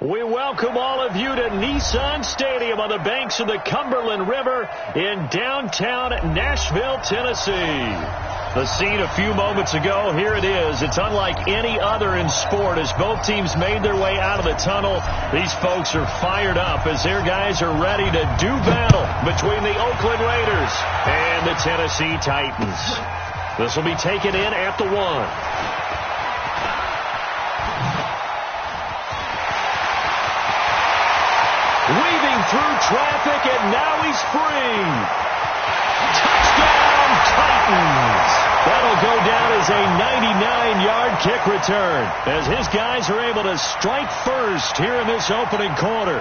We welcome all of you to Nissan Stadium on the banks of the Cumberland River in downtown Nashville, Tennessee. The scene a few moments ago, here it is. It's unlike any other in sport as both teams made their way out of the tunnel. These folks are fired up as their guys are ready to do battle between the Oakland Raiders and the Tennessee Titans. This will be taken in at the 1. Weaving through traffic, and now he's free. Touchdown, Titans. That'll go down as a 99-yard kick return as his guys are able to strike first here in this opening quarter.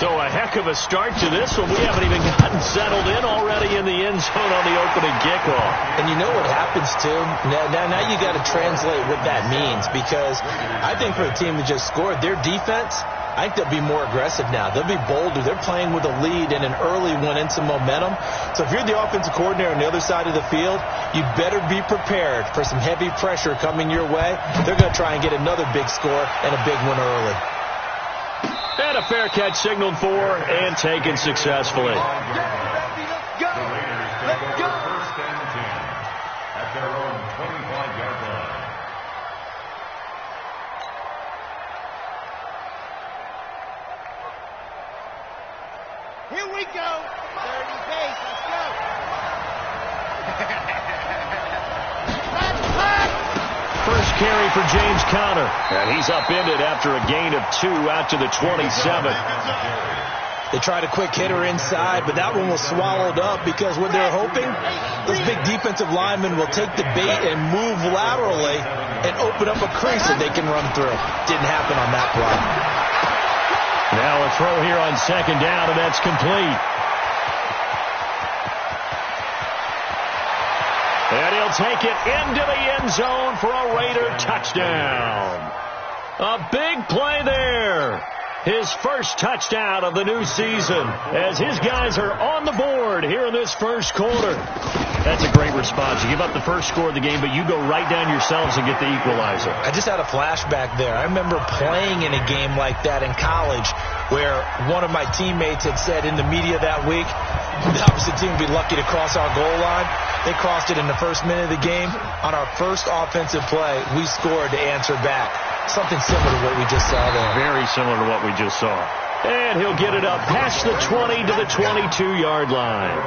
So a heck of a start to this one. We haven't even gotten settled in already in the end zone on the opening kickoff. And you know what happens, too? Now you got to translate what that means, because I think for the team that just scored, their defense, I think they'll be more aggressive now. They'll be bolder. They're playing with a lead and an early one and some momentum. So if you're the offensive coordinator on the other side of the field, you better be prepared for some heavy pressure coming your way. They're going to try and get another big score and a big one early. And a fair catch signaled for and taken successfully. Let's go! First and 10 at their own 25-yard line. Here we go. 30 pace. Let's go. First carry for James Conner. And he's upended after a gain of 2 out to the 27. They tried a quick hitter inside, but that one was swallowed up because what they're hoping, those big defensive linemen will take the bait and move laterally and open up a crease that they can run through. Didn't happen on that play. Now a throw here on second down, and that's complete. And he'll take it into the end zone for a Raider touchdown. A big play there. His first touchdown of the new season as his guys are on the board here in this first quarter. That's a great response. You give up the first score of the game, but you go right down yourselves and get the equalizer. I just had a flashback there. I remember playing in a game like that in college where one of my teammates had said in the media that week, the opposite team would be lucky to cross our goal line. They crossed it in the first minute of the game. On our first offensive play, we scored to answer back. Something similar to what we just saw there. Very similar to what we just saw. And he'll get it up past the 20 to the 22-yard line.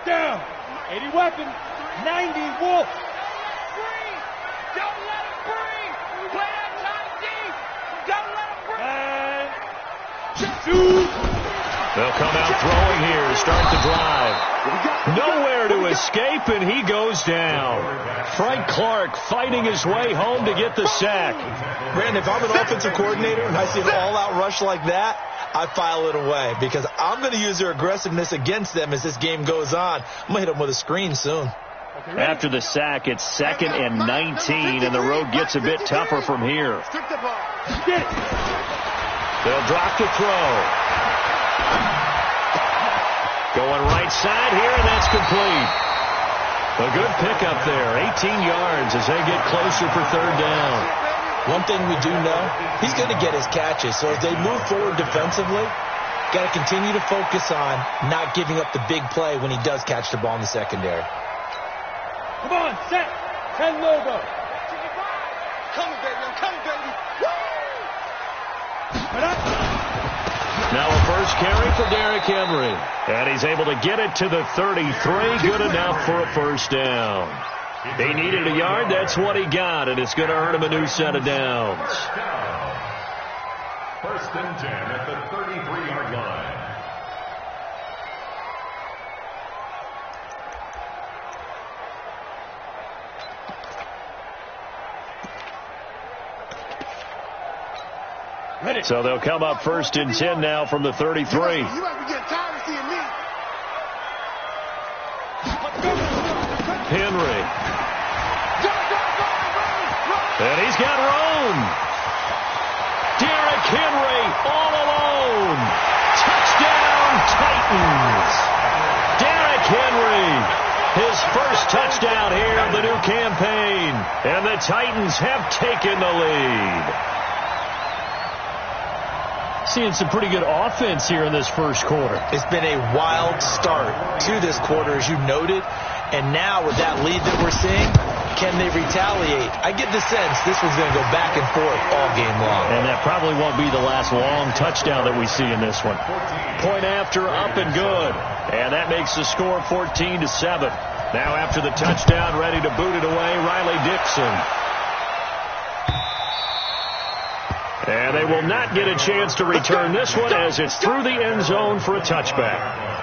Down. 80 weapon. 90 wolf. Don't let him breathe. Play that tight deep. Don't let him breathe. They'll come out throwing here to start the drive. Nowhere to escape, and he goes down. Frank Clark fighting his way home to get the sack. Brandon, if I'm an offensive coordinator and I see an all-out rush like that, I file it away because I'm going to use their aggressiveness against them as this game goes on. I'm going to hit them with a screen soon. After the sack, it's 2nd and 19, and the road gets a bit tougher from here. They'll drop the throw. Going right side here, and that's complete. A good pickup there, 18 yards as they get closer for third down. One thing we do know, he's going to get his catches. So as they move forward defensively, got to continue to focus on not giving up the big play when he does catch the ball in the secondary. Come on, set. 10 logo. Coming, baby. I'm coming, baby. Now a first carry for Derrick Henry. And he's able to get it to the 33. Good enough for a first down. He needed a yard. That's what he got. And it's going to earn him a new set of downs. First and 10 at the 33-yard line. So they'll come up first and 10 now from the 33. You might be getting tired of seeing me. Henry. And he's got room. Derrick Henry all alone. Touchdown, Titans. Derrick Henry, his first touchdown here of the new campaign. And the Titans have taken the lead. Seeing some pretty good offense here in this first quarter. It's been a wild start to this quarter, as you noted. And now with that lead that we're seeing, can they retaliate? I get the sense this one's going to go back and forth all game long. And that probably won't be the last long touchdown that we see in this one. Point after, up and good. And that makes the score 14-7. Now after the touchdown, ready to boot it away, Riley Dixon. And they will not get a chance to return this one as it's through the end zone for a touchback.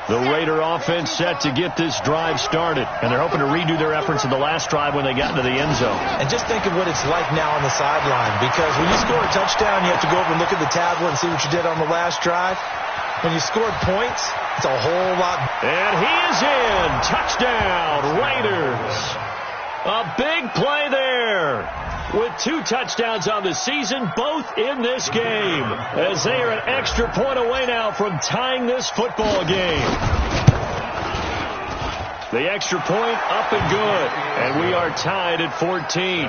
The Raider offense set to get this drive started, and they're hoping to redo their efforts in the last drive when they got into the end zone. And just think of what it's like now on the sideline, because when you score a touchdown, you have to go over and look at the tablet and see what you did on the last drive. When you scored points, it's a whole lot. And he is in. Touchdown, Raiders. A big play there. With 2 touchdowns on the season, both in this game, as they are an extra point away now from tying this football game. The extra point up and good, and we are tied at 14.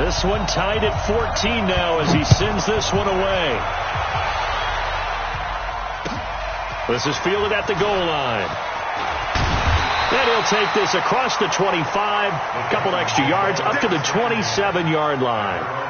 This one tied at 14 now as he sends this one away. This is fielded at the goal line. And he'll take this across the 25, a couple extra yards, up to the 27-yard line.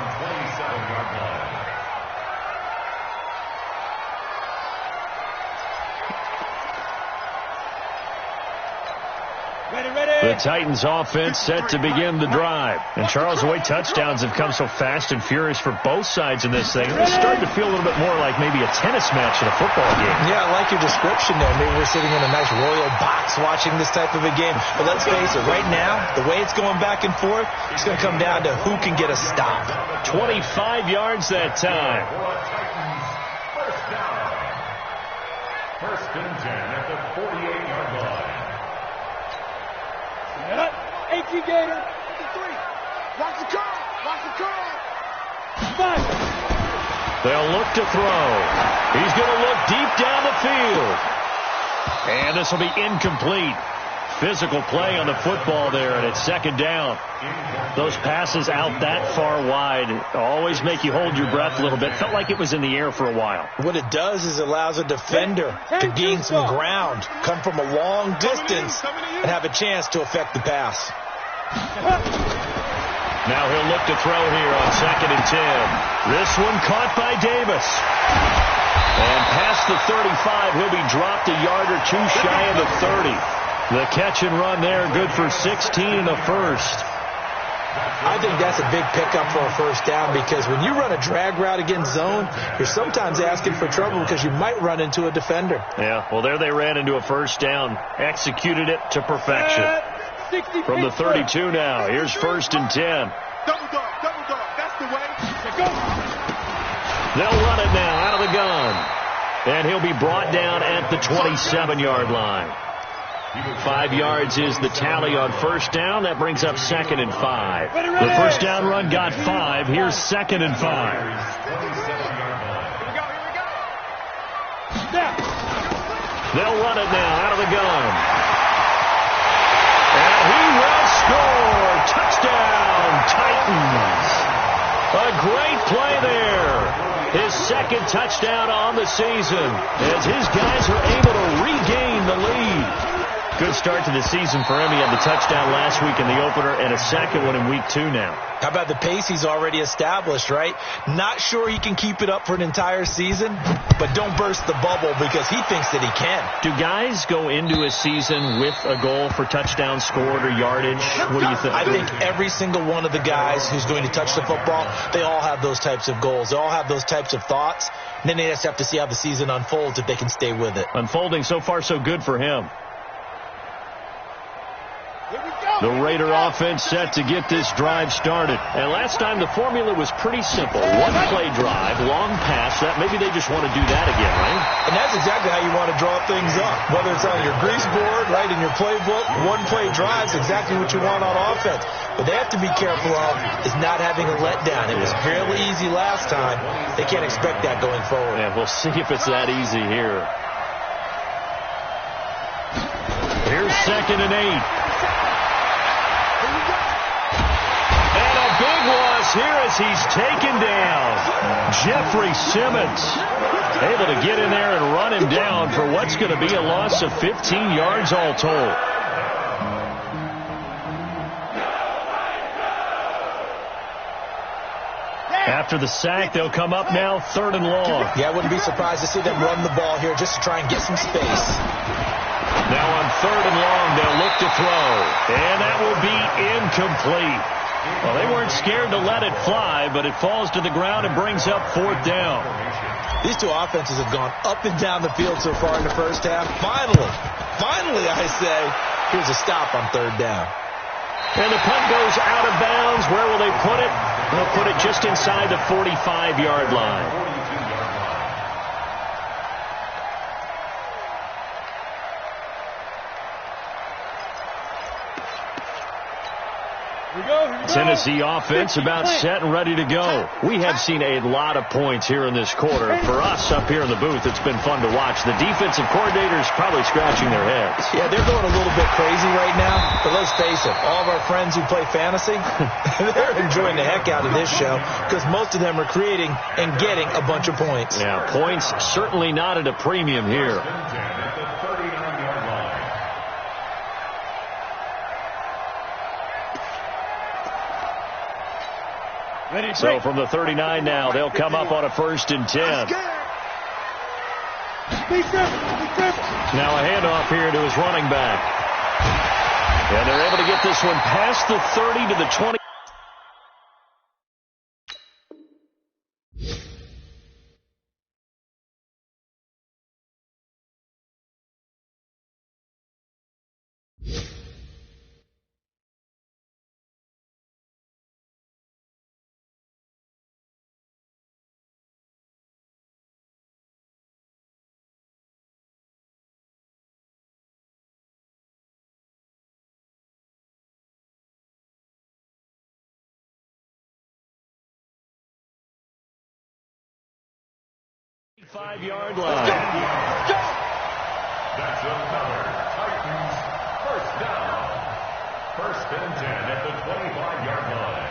The Titans offense set to begin the drive. And Charles, the way touchdowns have come so fast and furious for both sides in this thing, it's starting to feel a little bit more like maybe a tennis match in a football game. Yeah, I like your description there. Maybe we're sitting in a nice royal box watching this type of a game. But let's face it, right now, the way it's going back and forth, it's going to come down to who can get a stop. 25 yards that time. First down. First and 10 at the 48-yard line. 18 Gator. 3. Watch the curl. Watch the curl. 5. They'll look to throw. He's going to look deep down the field. And this will be incomplete. Physical play on the football there, and it's second down. Those passes out that far wide always make you hold your breath a little bit. Felt like it was in the air for a while. What it does is allows a defender to gain some ground, come from a long distance, and have a chance to affect the pass. Now he'll look to throw here on 2nd and 10. This one caught by Davis. And past the 35, he'll be dropped a yard or two shy of the 30. The catch and run there, good for 16 in the first. I think that's a big pickup for a first down, because when you run a drag route against zone, you're sometimes asking for trouble because you might run into a defender. Yeah, well, there they ran into a first down. Executed it to perfection. From the 32 now, here's 1st and 10. Double dog, that's the way. Go. They'll run it now out of the gun. And he'll be brought down at the 27-yard line. 5 yards is the tally on first down. That brings up 2nd and 5. The first down run got 5. Here's 2nd and 5. They'll run it now out of the gun. And he will score. Touchdown, Titans. A great play there. His 2nd touchdown on the season as his guys are able to regain the lead. Good start to the season for him. He had the touchdown last week in the opener and a second one in week 2 now. How about the pace he's already established, right? Not sure he can keep it up for an entire season, but don't burst the bubble because he thinks that he can. Do guys go into a season with a goal for touchdowns scored or yardage? What do you think? I think every single one of the guys who's going to touch the football, they all have those types of goals. They all have those types of thoughts. And then they just have to see how the season unfolds if they can stay with it. Unfolding so far so good for him. The Raider offense set to get this drive started. And last time the formula was pretty simple. One play drive, long pass. That maybe they just want to do that again, right? And that's exactly how you want to draw things up. Whether it's on your grease board, right, in your playbook, one play drives exactly what you want on offense. But they have to be careful of is not having a letdown. It was fairly easy last time. They can't expect that going forward. Yeah, we'll see if it's that easy here. Here's 2nd and 8. Big loss here as he's taken down. Jeffrey Simmons able to get in there and run him down for what's going to be a loss of 15 yards all told. After the sack, they'll come up now 3rd and long. Yeah, I wouldn't be surprised to see them run the ball here just to try and get some space. Now on 3rd and long, they'll look to throw. And that will be incomplete. Well, they weren't scared to let it fly, but it falls to the ground and brings up 4th down. These two offenses have gone up and down the field so far in the first half. Finally, I say, here's a stop on 3rd down. And the punt goes out of bounds. Where will they put it? They'll put it just inside the 45-yard line. Tennessee offense about set and ready to go. We have seen a lot of points here in this quarter. For us up here in the booth, it's been fun to watch. The defensive coordinators probably scratching their heads. Yeah, they're going a little bit crazy right now. But let's face it, all of our friends who play fantasy, they're enjoying the heck out of this show because most of them are creating and getting a bunch of points. Yeah, points certainly not at a premium here. So from the 39 now, they'll come up on a 1st and 10. Now a handoff here to his running back. And they're able to get this one past the 30 to the 20. Five-yard line. That's another Titans 1st down. 1st and 10 at the 25-yard line.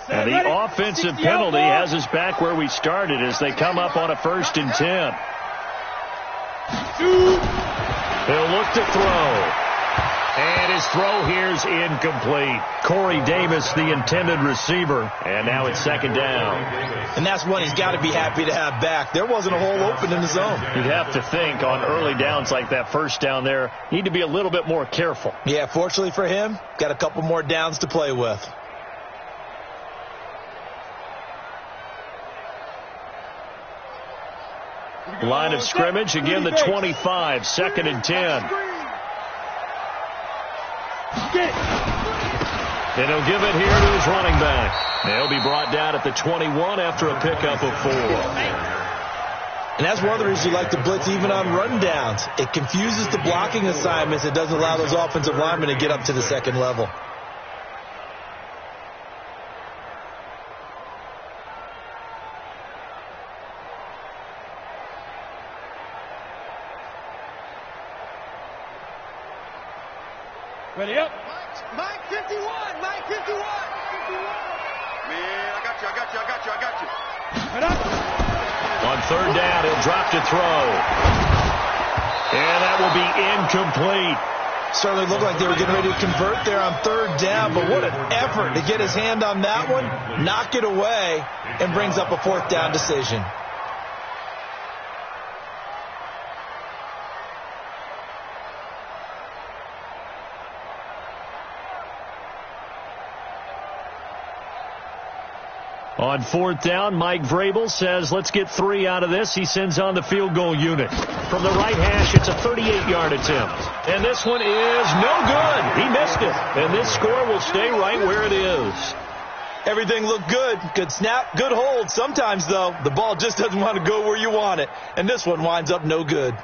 And the offensive penalty has us back where we started as they come up on a 1st and 10. He'll look to throw. And his throw here's incomplete. Corey Davis, the intended receiver. And now it's 2nd down. And that's one he's got to be happy to have back. There wasn't a hole open in the zone. You'd have to think on early downs like that 1st down there, need to be a little bit more careful. Yeah, fortunately for him, got a couple more downs to play with. Line of scrimmage, again the 25, 2nd and 10. And he'll give it here to his running back. They'll be brought down at the 21 after a pickup of 4. And that's one of the reasons you like to blitz even on run downs. It confuses the blocking assignments. It doesn't allow those offensive linemen to get up to the 2nd level. Ready up. Mike 51. Mike 51. 51. Man, I got you. Head up. On 3rd down, he'll drop to throw. And that will be incomplete. Certainly looked like they were getting ready to convert there on 3rd down, but what an effort to get his hand on that one, knock it away, and brings up a 4th down decision. On 4th down, Mike Vrabel says, let's get 3 out of this. He sends on the field goal unit. From the right hash, it's a 38-yard attempt. And this one is no good. He missed it. And this score will stay right where it is. Everything looked good. Good snap, good hold. Sometimes, though, the ball just doesn't want to go where you want it. And this one winds up no good.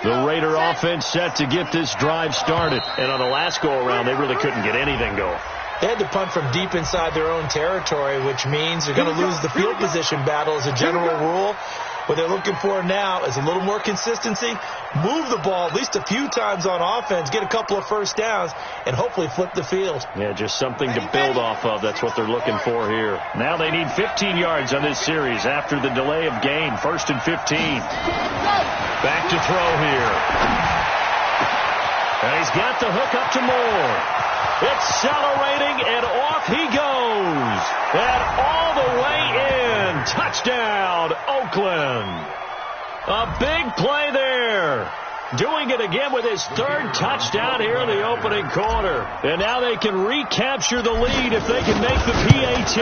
The Raider offense set to get this drive started. And on the last go-around, they really couldn't get anything going. They had to punt from deep inside their own territory, which means they're going to lose the field position battle as a general rule. What they're looking for now is a little more consistency, move the ball at least a few times on offense, get a couple of 1st downs, and hopefully flip the field. Yeah, just something to build off of. That's what they're looking for here. Now they need 15 yards on this series after the delay of game. 1st and 15. Back to throw here. And he's got the hook up to Moore. Accelerating, and off he goes. And all the way in. Touchdown, Oakland. A big play there. Doing it again with his 3rd touchdown here in the opening quarter. And now they can recapture the lead if they can make the PAT.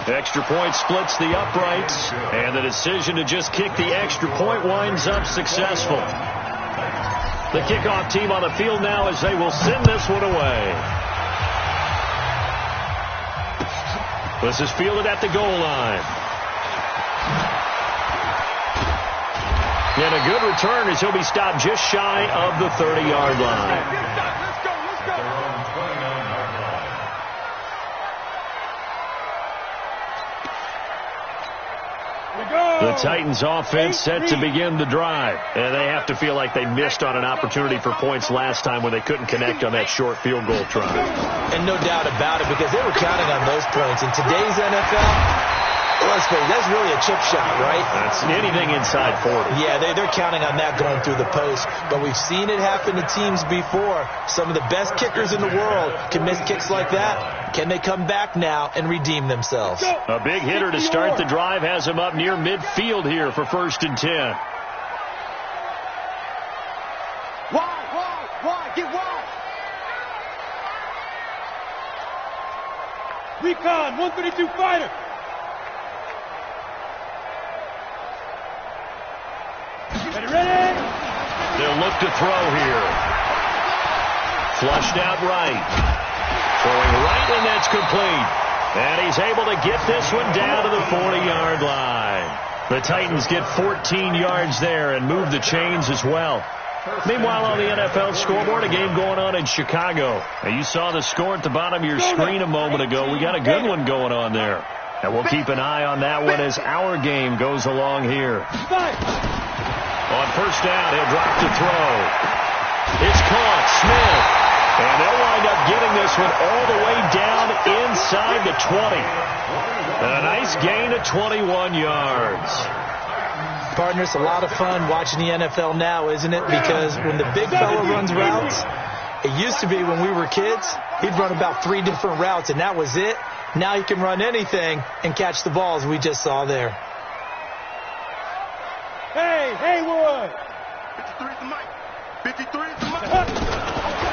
Extra point splits the uprights, and the decision to just kick the extra point winds up successful. The kickoff team on the field now as they will send this one away. This is fielded at the goal line. And a good return as he'll be stopped just shy of the 30-yard line. The Titans offense set to begin the drive. And they have to feel like they missed on an opportunity for points last time when they couldn't connect on that short field goal try. And no doubt about it, because they were counting on those points. In today's NFL, let's face it, that's really a chip shot, right? That's anything inside 40. Yeah, they're counting on that going through the post. But we've seen it happen to teams before. Some of the best kickers in the world can miss kicks like that. Can they come back now and redeem themselves? A big hitter to start the drive has him up near midfield here for 1st and 10. Wide, get wide. Recon, 132 fighter. Ready? They'll look to throw here. Flushed out right. Throwing right, and that's complete. And he's able to get this one down to the 40-yard line. The Titans get 14 yards there and move the chains as well. Meanwhile, on the NFL scoreboard, a game going on in Chicago. And you saw the score at the bottom of your screen a moment ago. We got a good one going on there. And we'll keep an eye on that one as our game goes along here. On first down, he'll drop to throw. It's caught. Smith. And they'll wind up getting this one all the way down inside the 20. And a nice gain of 21 yards. Partner, it's a lot of fun watching the NFL now, isn't it? Because when the big fella runs routes, it used to be when we were kids, he'd run about 3 different routes, and that was it. Now he can run anything and catch the balls we just saw there. Hey, Haywood! 53 to Mike. 53 to Mike.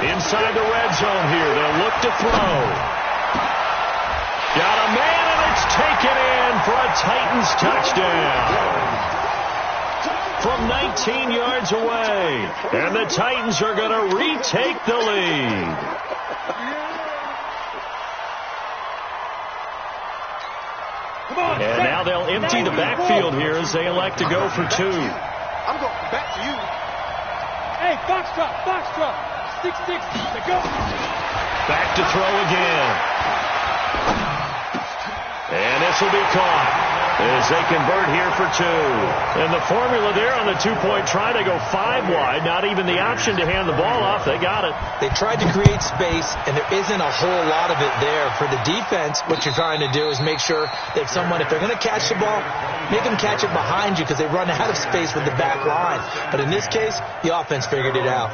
Inside the red zone here, they'll look to throw. Got a man, and it's taken in for a Titans touchdown. From 19 yards away. And the Titans are going to retake the lead. And now they'll empty the backfield here as they elect to go for 2. I'm going back to you. Hey, Foxtrot. 6-6, to go. Back to throw again. And this will be caught as they convert here for 2. And the formula there on the 2-point try, they go 5 wide. Not even the option to hand the ball off. They got it. They tried to create space, and there isn't a whole lot of it there. For the defense, what you're trying to do is make sure that someone, if they're going to catch the ball, make them catch it behind you because they run out of space with the back line. But in this case, the offense figured it out.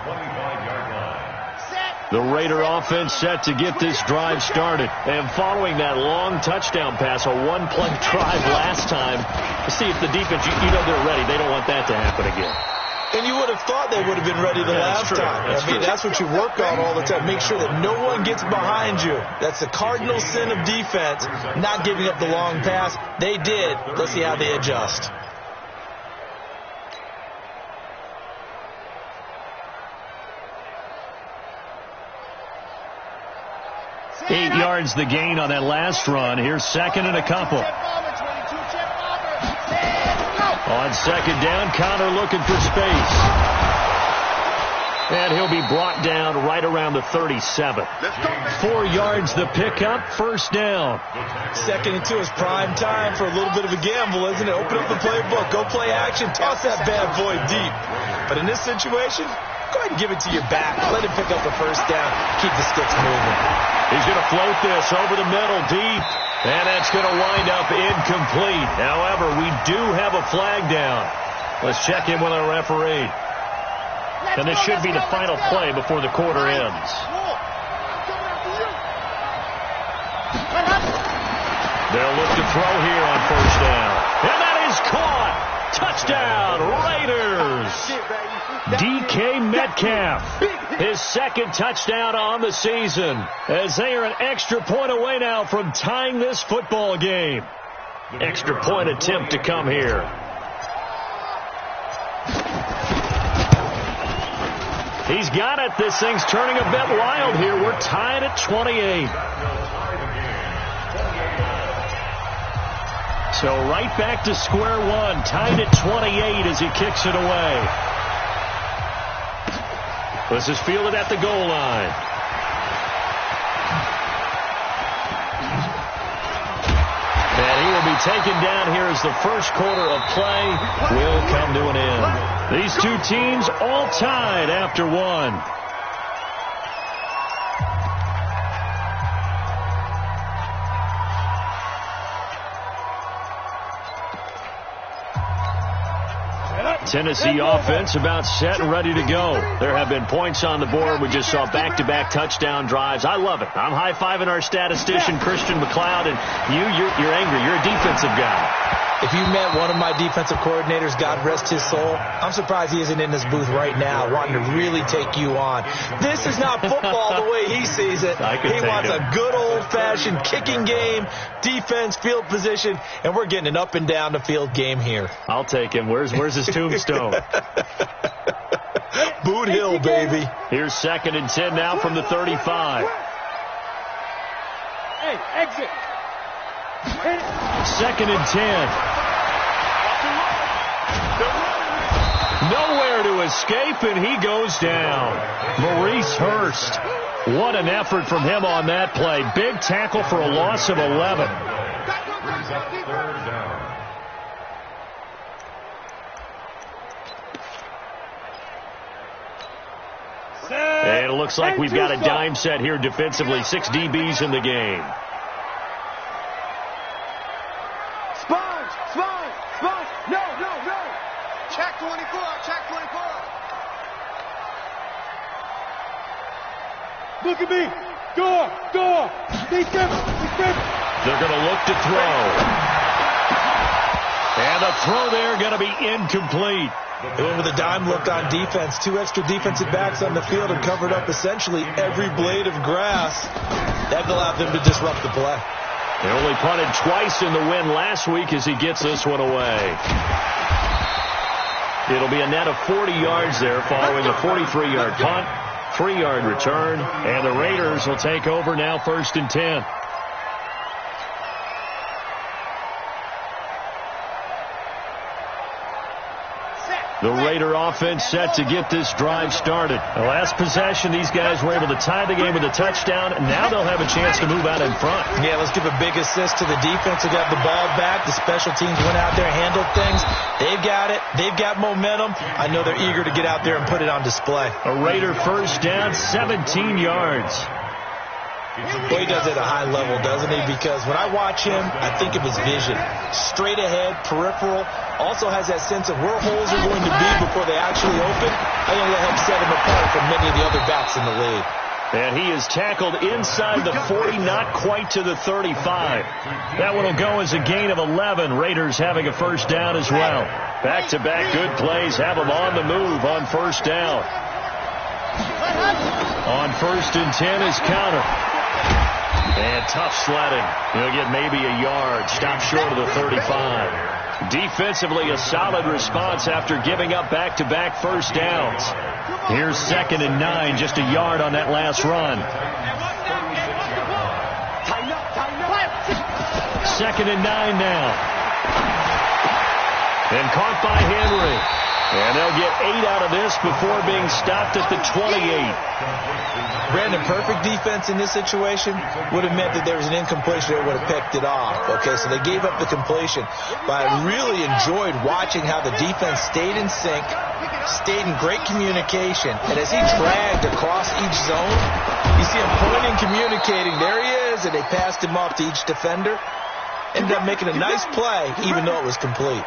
The Raider offense set to get this drive started. And following that long touchdown pass, a one-play drive last time, to see if the defense, you know they're ready. They don't want that to happen again. And you would have thought they would have been ready the last time. That's what you work on all the time. Make sure that no one gets behind you. That's the cardinal sin of defense, not giving up the long pass. They did. Let's see how they adjust. 8 yards the gain on that last run. Here's second and a couple. On second down, Connor looking for space. And he'll be brought down right around the 37. 4 yards the pickup, first down. 2nd and 2 is prime time for a little bit of a gamble, isn't it? Open up the playbook, go play action, toss that bad boy deep. But in this situation, go ahead and give it to your back. Let him pick up the first down. Keep the sticks moving. He's going to float this over the middle deep. And that's going to wind up incomplete. However, we do have a flag down. Let's check in with our referee. And this should be the final play before the quarter ends. They'll look to throw here on first down. And that is caught. Touchdown, Raiders. DK Metcalf, his 2nd touchdown on the season, as they are an extra point away now from tying this football game. Extra point attempt to come here. He's got it. This thing's turning a bit wild here. We're tied at 28. So right back to square one, tied at 28 as he kicks it away. This is fielded at the goal line. And he will be taken down here as the first quarter of play will come to an end. These two teams all tied after one. Tennessee offense about set and ready to go. There have been points on the board. We just saw back-to-back touchdown drives. I love it. I'm high-fiving our statistician, Christian McLeod, and you're angry. You're a defensive guy. If you met one of my defensive coordinators, God rest his soul, I'm surprised he isn't in this booth right now wanting to really take you on. This is not football the way he sees it. He wants a good old-fashioned kicking game, defense, field position, and we're getting an up-and-down-the-field game here. I'll take him. Where's his tombstone? Boot Hill, baby. Here's 2nd and 10 now from the 35. Hey, exit. Second and 10. Nowhere to escape, and he goes down. Maurice Hurst. What an effort from him on that play. Big tackle for a loss of 11. And it looks like we've got a dime set here defensively. 6 DBs in the game. Sponge! No! Check 24, check 24. Look at me. Door. Be careful. They're going to look to throw. And the throw there going to be incomplete. They went with a dime look on defense. 2 extra defensive backs on the field and covered up essentially every blade of grass. That allowed them to disrupt the play. They only punted twice in the win last week as he gets this one away. It'll be a net of 40 yards there following a 43-yard punt, 3-yard return, and the Raiders will take over now 1st and 10. The Raider offense set to get this drive started. The last possession, these guys were able to tie the game with a touchdown, and now they'll have a chance to move out in front. Yeah, let's give a big assist to the defense who got the ball back. The special teams went out there, handled things. They've got it. They've got momentum. I know they're eager to get out there and put it on display. A Raider first down, 17 yards. Well, he does it at a high level, doesn't he? Because when I watch him, I think of his vision. Straight ahead, peripheral. Also has that sense of where holes are going to be before they actually open. I think that helps set him apart from many of the other backs in the league. And he is tackled inside the 40, not quite to the 35. That one will go as a gain of 11. Raiders having a first down as well. Back-to-back good plays have them on the move on first down. On 1st and 10 is Counter. And tough sledding. He'll get maybe a yard. Stop short of the 35. Defensively, a solid response after giving up back-to-back first downs. Here's 2nd and 9, just a yard on that last run. 2nd and 9 now. And caught by Henry. And they'll get 8 out of this before being stopped at the 28. Brandon, perfect defense in this situation would have meant that there was an incompletion that would have picked it off. Okay, so they gave up the completion. But I really enjoyed watching how the defense stayed in sync, stayed in great communication. And as he dragged across each zone, you see him pointing, communicating. There he is, and they passed him off to each defender. Ended up making a nice play, even though it was complete.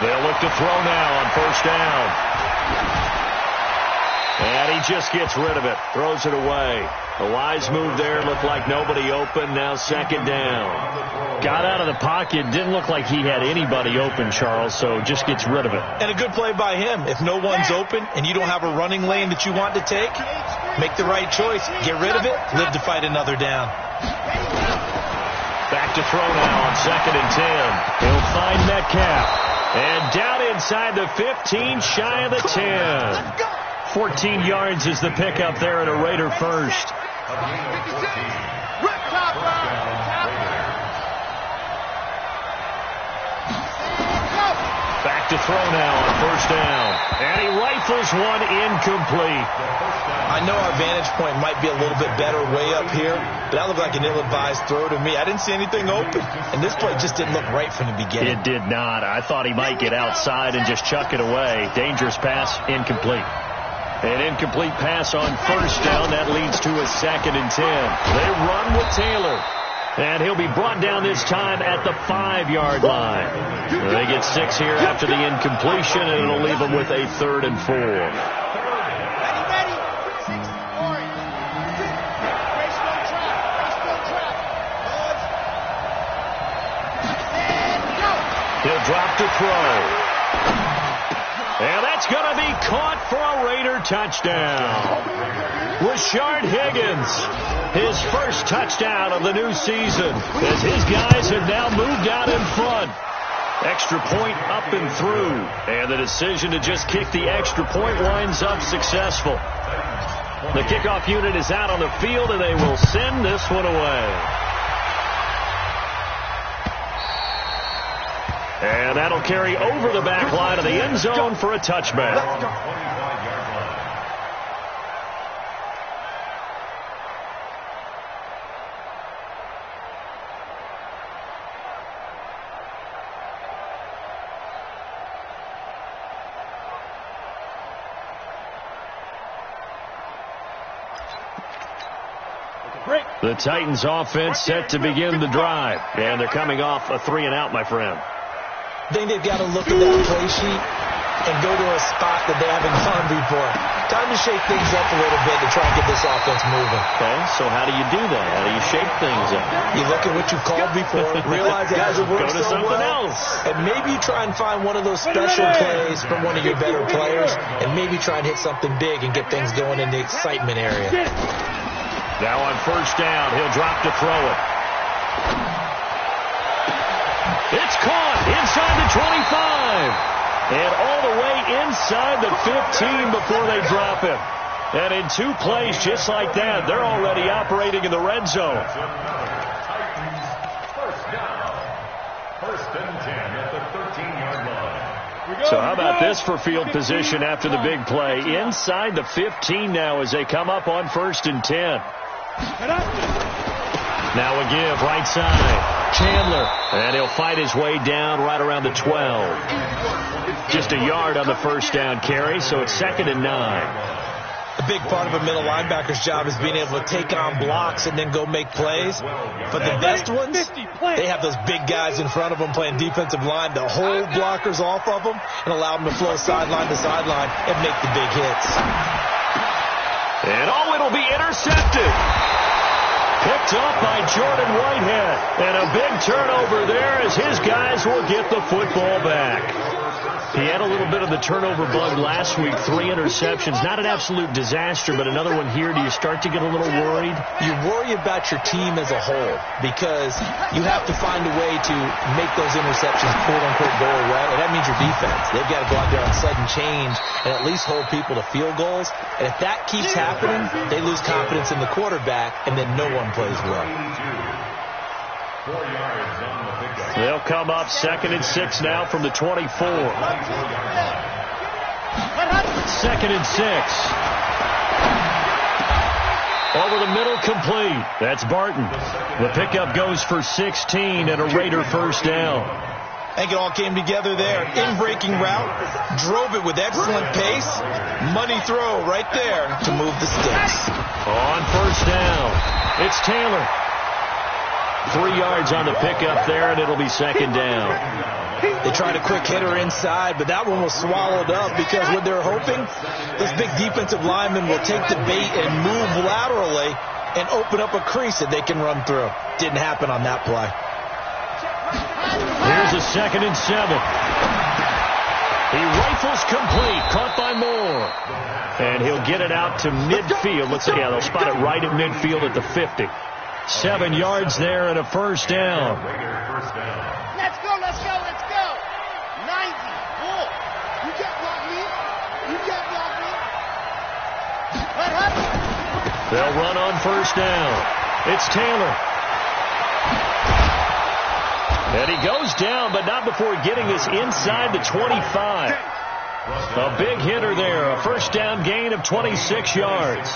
They'll look to throw now on first down. And he just gets rid of it. Throws it away. A wise move there. Looked like nobody open. Now 2nd down. Got out of the pocket. Didn't look like he had anybody open, Charles, so just gets rid of it. And a good play by him. If no one's open and you don't have a running lane that you want to take, make the right choice. Get rid of it. Live to fight another down. Back to throw now on 2nd and 10. He'll find Metcalf. And down inside the 15, shy of the 10. 14 yards is the pickup there at a Raider first. Back to throw now on first down. And he rifles one incomplete. I know our vantage point might be a little bit better way up here, but that looked like an ill-advised throw to me. I didn't see anything open, and this play just didn't look right from the beginning. It did not. I thought he might get outside and just chuck it away. Dangerous pass, incomplete. An incomplete pass on first down. That leads to a 2nd and 10. They run with Taylor. And he'll be brought down this time at the 5-yard line. They get 6 here after the incompletion, and it'll leave them with a 3rd and 4. He'll drop to throw. And that's going to be caught for a Raider touchdown. Rashard Higgins, his first touchdown of the new season, as his guys have now moved out in front. Extra point up and through, and the decision to just kick the extra point winds up successful. The kickoff unit is out on the field, and they will send this one away. And that'll carry over the back line of the end zone for a touchback. The Titans offense set to begin the drive, and they're coming off a 3-and-out, my friend. I think they've got to look at that play sheet and go to a spot that they haven't gone before. Time to shake things up a little bit to try and get this offense moving. Okay, so how do you do that? How do you shake things up? You look at what you've called before, realize it hasn't worked so something well, else. And maybe try and find one of those special plays from one of your better players, and maybe try and hit something big and get things going in the excitement area. Now on first down, he'll drop to throw it. It's caught inside the 25. And all the way inside the 15 before they drop him. And in 2 plays just like that, they're already operating in the red zone. First down. First and 10 at the 13-yard line. So how about this for field position after the big play? Inside the 15 now as they come up on first and 10. Now a give right side. Chandler. And he'll fight his way down right around the 12. Just a yard on the first down carry, so it's 2nd and 9. A big part of a middle linebacker's job is being able to take on blocks and then go make plays. But the best ones, they have those big guys in front of them playing defensive line to hold blockers off of them and allow them to flow sideline to sideline and make the big hits. And it'll be intercepted. Picked up by Jordan Whitehead. And a big turnover there as his guys will get the football back. He had a little bit of the turnover bug last week, 3 interceptions. Not an absolute disaster, but another one here. Do you start to get a little worried? You worry about your team as a whole because you have to find a way to make those interceptions, quote-unquote, go away. And that means your defense. They've got to go out there on sudden change and at least hold people to field goals. And if that keeps happening, they lose confidence in the quarterback, and then no one plays well. 4 yards on the pickup. They'll come up 2nd and 6 now from the 24. 2nd and 6. Over the middle, complete. That's Barton. The pickup goes for 16 and a Raider first down. I think it all came together there. In-breaking route, drove it with excellent pace. Money throw right there to move the sticks. On first down, it's Taylor. 3 yards on the pickup there, and it'll be 2nd down. They tried a quick hitter inside, but that one was swallowed up because what they're hoping, this big defensive lineman will take the bait and move laterally and open up a crease that they can run through. Didn't happen on that play. Here's a 2nd and 7. He rifles complete, caught by Moore. And he'll get it out to midfield. Let's see, they'll spot it right at midfield at the 50. 7 yards there and a first down. Let's go, let's go, let's go. 90. Bull. You can't block me. You can't block me. What happened? They'll run on first down. It's Taylor. And he goes down, but not before getting this inside the 25. A big hitter there. A first down gain of 26 yards.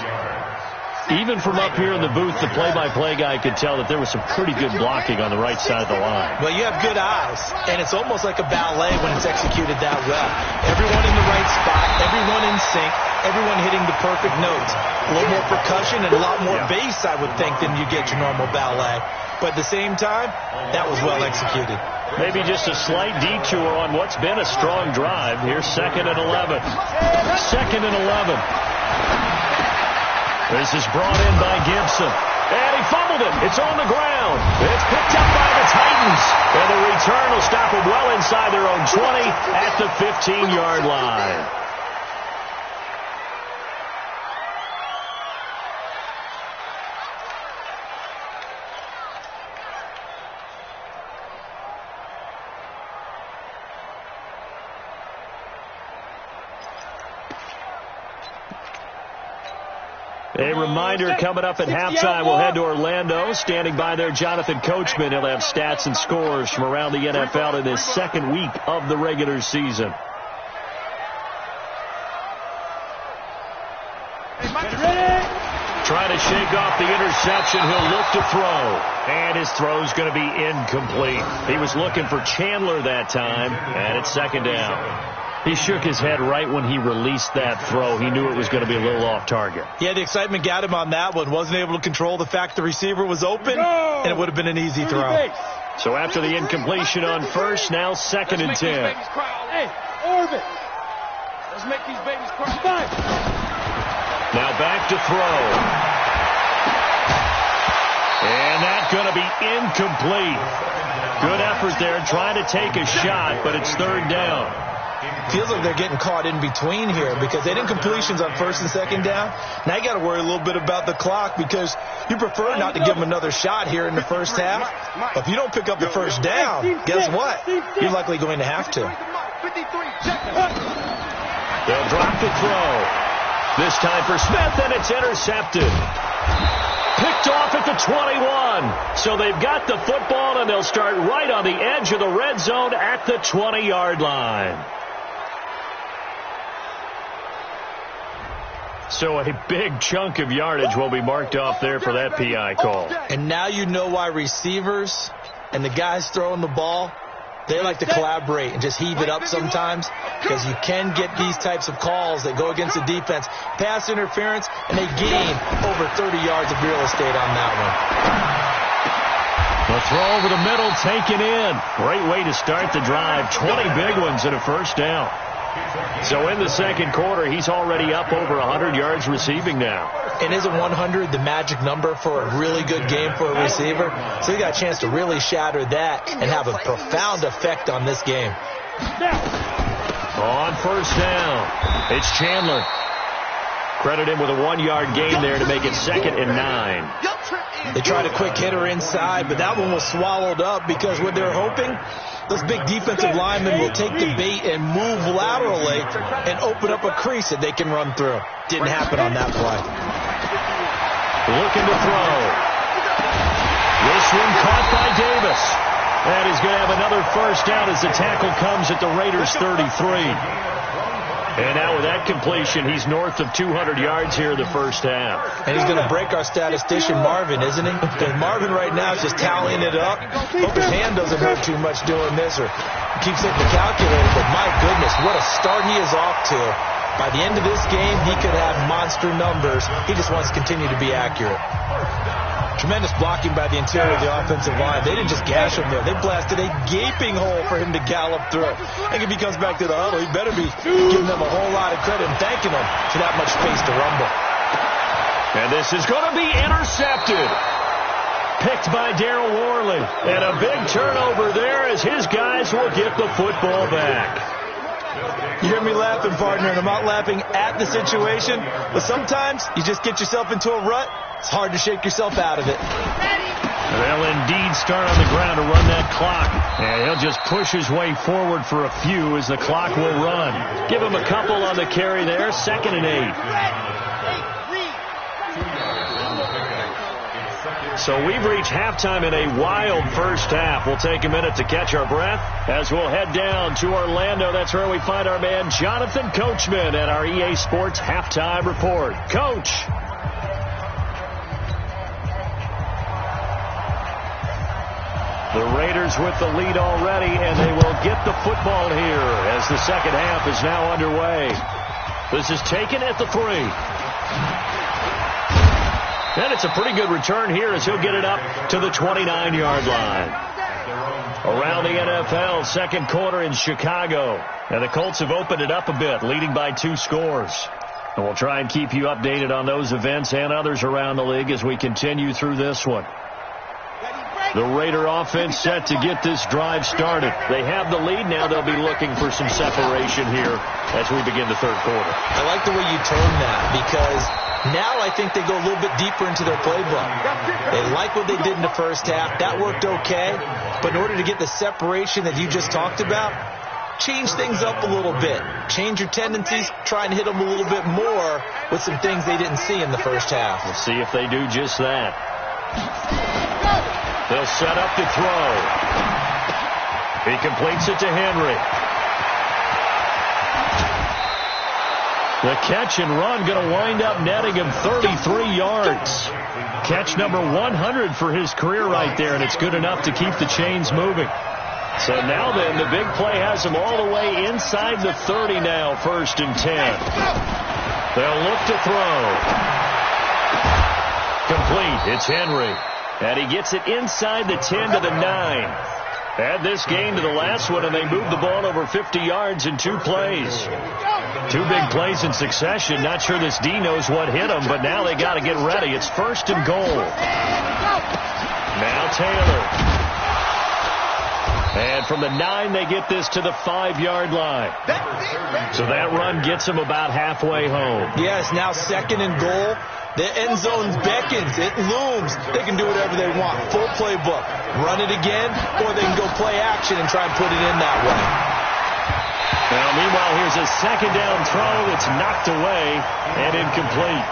Even from up here in the booth, the play-by-play guy could tell that there was some pretty good blocking on the right side of the line. Well, you have good eyes, and it's almost like a ballet when it's executed that well. Everyone in the right spot, everyone in sync, everyone hitting the perfect notes. A little more percussion and a lot more bass, I would think, than you get your normal ballet. But at the same time, that was well executed. Maybe just a slight detour on what's been a strong drive. Here's 2nd and 11. 2nd and 11. This is brought in by Gibson. And he fumbled it. It's on the ground. It's picked up by the Titans. And the return will stop them well inside their own 20 at the 15-yard line. A reminder coming up at halftime, we'll head to Orlando. Standing by there, Jonathan Coachman. He'll have stats and scores from around the NFL in his second week of the regular season. Trying to shake off the interception. He'll look to throw. And his throw's going to be incomplete. He was looking for Chandler that time, and it's second down. He shook his head right when he released that throw. He knew it was going to be a little off target. Yeah, the excitement got him on that one. Wasn't able to control the fact the receiver was open, and it would have been an easy throw. So after the incompletion on first, now second and 10. Hey, Orbit. Let's make these babies cry. Now back to throw. And that's going to be incomplete. Good effort there, trying to take a shot, but it's third down. Feels like they're getting caught in between here because they didn't completions on first and second down. Now you got to worry a little bit about the clock because you prefer not to give them another shot here in the first half. But if you don't pick up the first down, guess what? You're likely going to have to. They'll drop the throw. This time for Smith, and it's intercepted. Picked off at the 21. So they've got the football, and they'll start right on the edge of the red zone at the 20-yard line. So a big chunk of yardage will be marked off there for that PI call. And now you know why receivers and the guys throwing the ball, they like to collaborate and just heave it up sometimes because you can get these types of calls that go against the defense. Pass interference, and they gain over 30 yards of real estate on that one. The throw over the middle taken in. Great way to start the drive. 20 big ones and a first down. So in the second quarter, he's already up over 100 yards receiving now. And isn't 100 the magic number for a really good game for a receiver? So he got a chance to really shatter that and have a profound effect on this game. On first down, it's Chandler. Credit him with a 1-yard gain there to make it 2nd and 9. They tried a quick hitter inside, but that one was swallowed up because what they're hoping, those big defensive linemen will take the bait and move laterally and open up a crease that they can run through. Didn't happen on that play. Looking to throw. This one caught by Davis. And he's going to have another first down as the tackle comes at the Raiders' 33. And now with that completion, he's north of 200 yards here in the first half. And he's going to break our statistician Marvin, isn't he? Because Marvin right now is just tallying it up. Hope his hand doesn't hurt too much doing this or keeps hitting the calculator. But my goodness, what a start he is off to. By the end of this game, he could have monster numbers. He just wants to continue to be accurate. Tremendous blocking by the interior of the offensive line. They didn't just gash him there. They blasted a gaping hole for him to gallop through. I think if he comes back to the huddle, he better be giving them a whole lot of credit and thanking them for that much space to rumble. And this is going to be intercepted. Picked by Darryl Worley. And a big turnover there as his guys will get the football back. You hear me laughing, partner, and I'm not laughing at the situation, but sometimes you just get yourself into a rut. It's hard to shake yourself out of it. They'll indeed start on the ground to run that clock. And he'll just push his way forward for a few as the clock will run. Give him a couple on the carry there. 2nd and 8. So we've reached halftime in a wild first half. We'll take a minute to catch our breath as we'll head down to Orlando. That's where we find our man Jonathan Coachman at our EA Sports Halftime Report. Coach. The Raiders with the lead already, and they will get the football here as the second half is now underway. This is taken at the 3. And it's a pretty good return here as he'll get it up to the 29-yard line. Around the NFL, second quarter in Chicago. And the Colts have opened it up a bit, leading by 2 scores. And we'll try and keep you updated on those events and others around the league as we continue through this one. The Raider offense set to get this drive started. They have the lead. Now they'll be looking for some separation here as we begin the third quarter. I like the way you term that because now I think they go a little bit deeper into their playbook. They like what they did in the first half. That worked okay. But in order to get the separation that you just talked about, change things up a little bit. Change your tendencies, try and hit them a little bit more with some things they didn't see in the first half. We'll see if they do just that. They'll set up to throw. He completes it to Henry. The catch and run going to wind up netting him 33 yards. Catch number 100 for his career right there, and it's good enough to keep the chains moving. So now then, the big play has him all the way inside the 30 now, 1st and 10. They'll look to throw. Complete. It's Henry. And he gets it inside the 10 to the 9. Add this game to the last one, and they moved the ball over 50 yards in 2 plays. 2 big plays in succession. Not sure this D knows what hit him, but now they got to get ready. It's 1st and goal. Now Taylor. And from the 9, they get this to the 5-yard line. So that run gets them about halfway home. Yes, now 2nd and goal. The end zone beckons. It looms. They can do whatever they want. Full playbook. Run it again, or they can go play action and try and put it in that way. Now, meanwhile, here's a 2nd down throw that's knocked away and incomplete.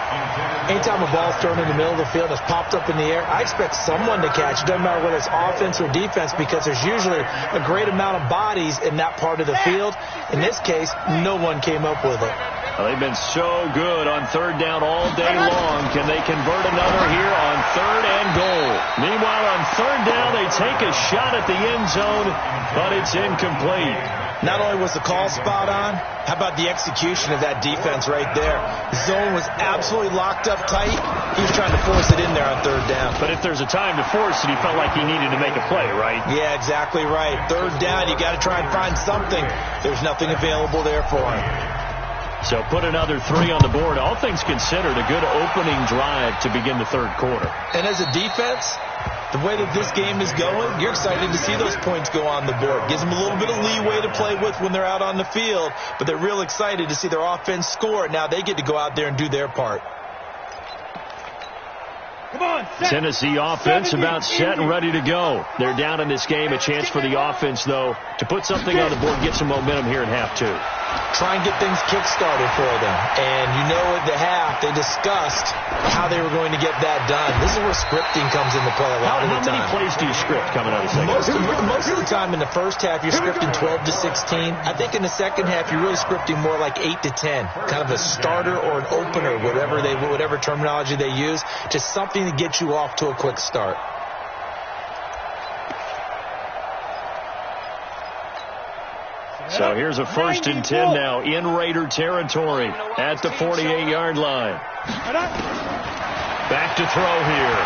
Anytime a ball's thrown in the middle of the field, it's popped up in the air, I expect someone to catch. It doesn't matter whether it's offense or defense, because there's usually a great amount of bodies in that part of the field. In this case, no one came up with it. Well, they've been so good on 3rd down all day long. Can they convert another here on 3rd and goal? Meanwhile, on 3rd down, they take a shot at the end zone, but it's incomplete. Not only was the call spot on, how about the execution of that defense right there? The zone was absolutely locked up tight. He was trying to force it in there on 3rd down. But if there's a time to force it, he felt like he needed to make a play, right? Yeah, exactly right. 3rd down, you got to try and find something. There's nothing available there for him. So put another 3 on the board. All things considered, a good opening drive to begin the 3rd quarter. And as a defense, the way that this game is going, you're excited to see those points go on the board. Gives them a little bit of leeway to play with when they're out on the field, but they're real excited to see their offense score. Now they get to go out there and do their part. Come on, Tennessee offense about set and ready to go. They're down in this game. A chance for the offense, though, to put something on the board, get some momentum here in half 2. Try and get things kick-started for them. And you know at the half, they discussed how they were going to get that done. This is where scripting comes into play a lot of the time. How many plays do you script coming out of the second half? Most of the time in the first half, you're scripting 12 to 16. I think in the second half, you're really scripting more like 8 to 10. Kind of a starter or an opener, whatever terminology they use. Just something to get you off to a quick start. So here's a 1st and 10 now in Raider territory at the 48-yard line. Back to throw here.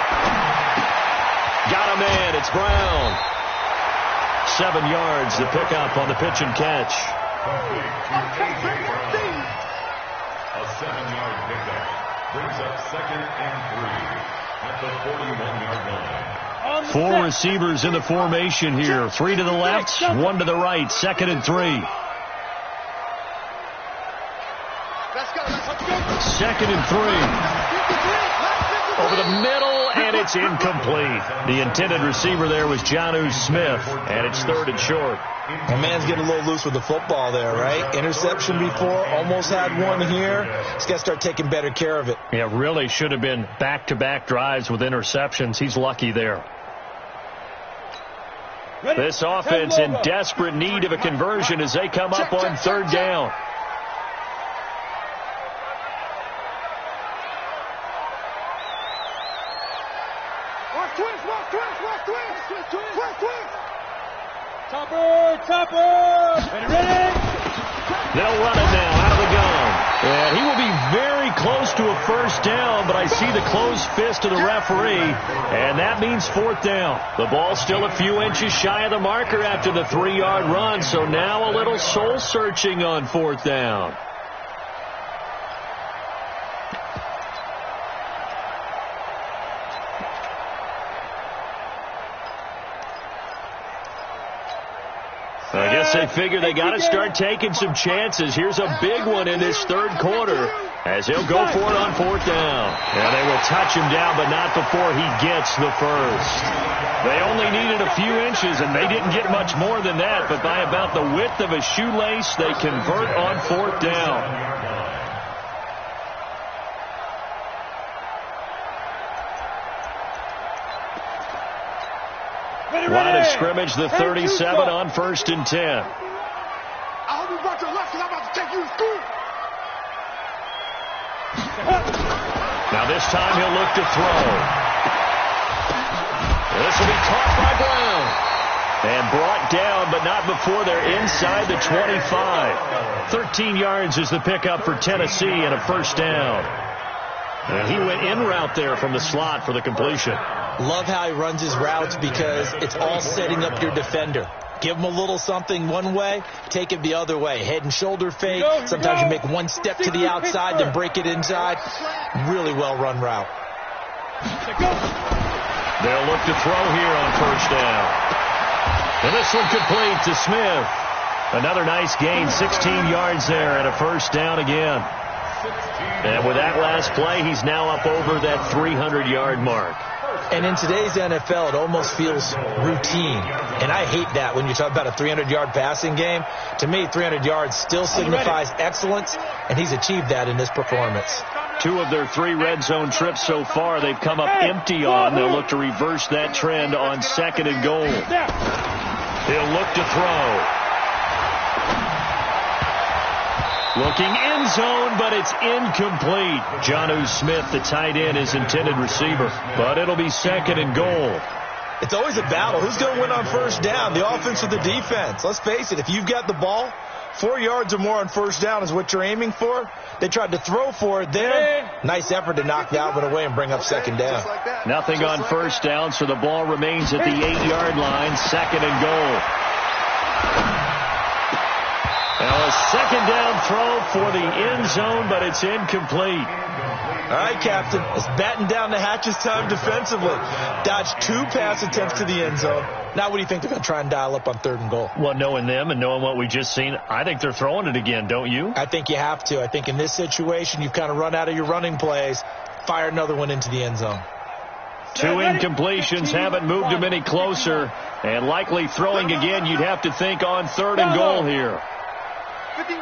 Got a man. It's Brown. 7 yards, the pickup on the pitch and catch. A 7-yard pickup brings up 2nd and 3 at the 41-yard line. 4 receivers in the formation here. 3 to the left, 1 to the right. 2nd and 3. 2nd and 3. Over the middle, and it's incomplete. The intended receiver there was Jonnu Smith, and it's 3rd and short. My man's getting a little loose with the football there, right? Interception before, almost had one here. He's got to start taking better care of it. Yeah, really should have been back-to-back drives with interceptions. He's lucky there. This offense in desperate need of a conversion as they come up on 3rd down. Topper. Ready? They'll run it now out of the gun. And he will be very close to a 1st down, but I see the closed fist of the referee, and that means 4th down. The ball still a few inches shy of the marker after the 3-yard run, so now a little soul-searching on 4th down. guess they figure they got to start taking some chances. Here's a big one in this third quarter as he'll go for it on fourth down. And they will touch him down, but not before he gets the first. They only needed a few inches, and they didn't get much more than that, but by about the width of a shoelace, they convert on fourth down. Line of scrimmage, the 37 on 1st and 10. I hope you brought your left because I'm about to take you to school. Now this time he'll look to throw. This will be caught by Brown. And brought down, but not before they're inside the 25. 13 yards is the pickup for Tennessee and a first down. And he went in route there from the slot for the completion. Love how he runs his routes because it's all setting up your defender. Give him a little something one way, take it the other way. Head and shoulder fake. Sometimes you make one step to the outside, then break it inside. Really well-run route. They'll look to throw here on first down. And this one complete to Smith. Another nice gain, 16 yards there and a first down again. And with that last play, he's now up over that 300-yard mark. And in today's NFL, it almost feels routine. And I hate that when you talk about a 300-yard passing game. To me, 300 yards still signifies excellence, and he's achieved that in this performance. 2 of their 3 red zone trips so far, they've come up empty on. They'll look to reverse that trend on 2nd and goal. He'll look to throw. Looking end zone, but it's incomplete. Jonnu Smith, the tight end, is intended receiver. But it'll be 2nd and goal. It's always a battle. Who's going to win on first down, the offense or the defense? Let's face it, if you've got the ball, 4 yards or more on first down is what you're aiming for. They tried to throw for it there. Nice effort to knock Dalvin away and bring up 2nd down. Nothing on first down, so the ball remains at the 8-yard line, 2nd and goal. Now a 2nd down throw for the end zone, but it's incomplete. All right, Captain. It's batting down the hatches time defensively. Dodged 2 pass attempts to the end zone. Now what do you think they're going to try and dial up on 3rd and goal? Well, knowing them and knowing what we just seen, I think they're throwing it again, don't you? I think you have to. I think in this situation, you've kind of run out of your running plays. Fire another one into the end zone. 2 incompletions haven't moved him any closer. And likely throwing again, you'd have to think on 3rd and goal here. They'll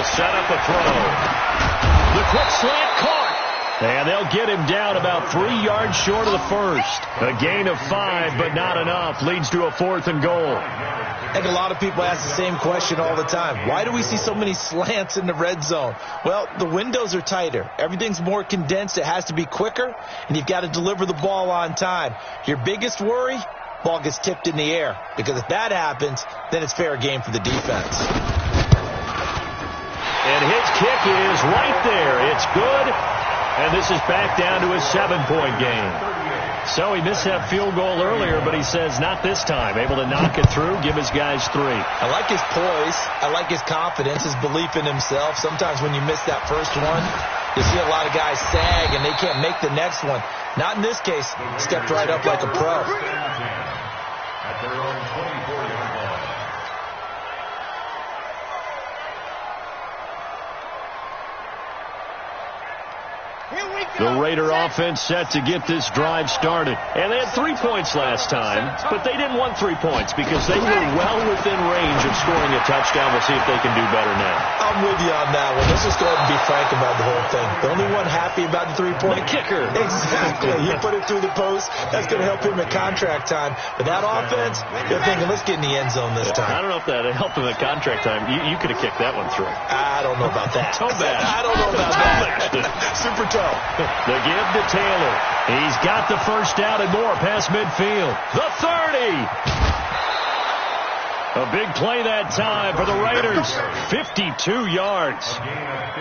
set up a throw. The quick slant caught. And they'll get him down about 3 yards short of the first. A gain of 5, but not enough. Leads to a 4th and goal. I think a lot of people ask the same question all the time. Why do we see so many slants in the red zone? Well, the windows are tighter. Everything's more condensed. It has to be quicker, and you've got to deliver the ball on time. Your biggest worry? Ball gets tipped in the air, because if that happens, then it's fair game for the defense. And his kick is right there. It's good, and this is back down to a 7-point game. So he missed that field goal earlier, but he says not this time. Able to knock it through, give his guys 3. I like his poise. I like his confidence, his belief in himself. Sometimes when you miss that first one, you see a lot of guys sag, and they can't make the next one. Not in this case. Stepped right up like a pro. At their own 24-yard line. The Raider offense set to get this drive started. And they had 3 points last time, but they didn't want 3 points because they were well within range of scoring a touchdown. We'll see if they can do better now. I'm with you on that one. Let's just go ahead and be frank about the whole thing. The only one happy about the 3-point kicker. Exactly. He put it through the post. That's going to help him at contract time. But that offense, they're thinking, let's get in the end zone this time. I don't know if that helped him at contract time. You could have kicked that one through. I don't know about that. Toe bash. I don't know about that. Super toe. The give to Taylor. He's got the first down and more past midfield. The 30. A big play that time for the Raiders. 52 yards.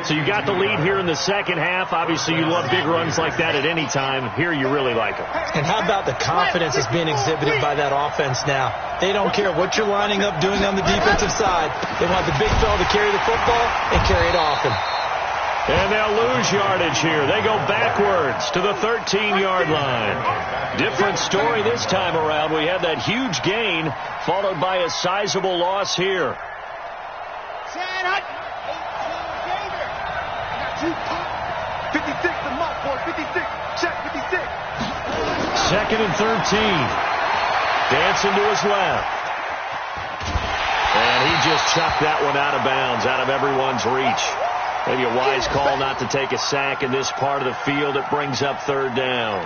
So you got the lead here in the second half. Obviously, you love big runs like that at any time. Here, you really like them. And how about the confidence that's being exhibited by that offense now? They don't care what you're lining up doing on the defensive side. They want the big fella to carry the football and carry it often. And they'll lose yardage here. They go backwards to the 13-yard line. Different story this time around. We had that huge gain followed by a sizable loss here. 56, the mark for 56. Check 56. Second and 13. Dancing to his left. And he just chucked that one out of bounds, out of everyone's reach. Maybe a wise call not to take a sack in this part of the field. It brings up third down.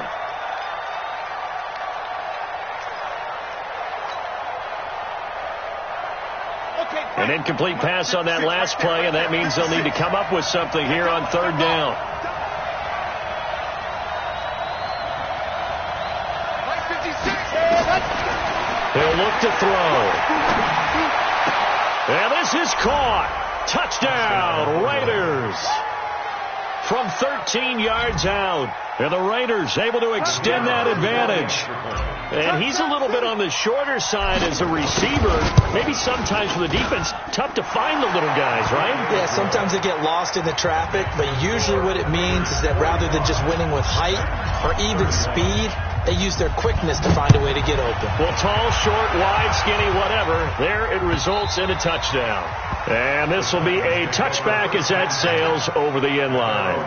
An incomplete pass on that last play, and that means they'll need to come up with something here on third down. He'll look to throw. And this is caught. Touchdown, Raiders. From 13 yards out. And the Raiders able to extend that advantage. And he's a little bit on the shorter side as a receiver. Maybe sometimes for the defense, tough to find the little guys, right? Yeah, sometimes they get lost in the traffic, but usually what it means is that rather than just winning with height or even speed, they use their quickness to find a way to get open. Well, tall, short, wide, skinny, whatever, there it results in a touchdown. And this will be a touchback as that sails over the end line.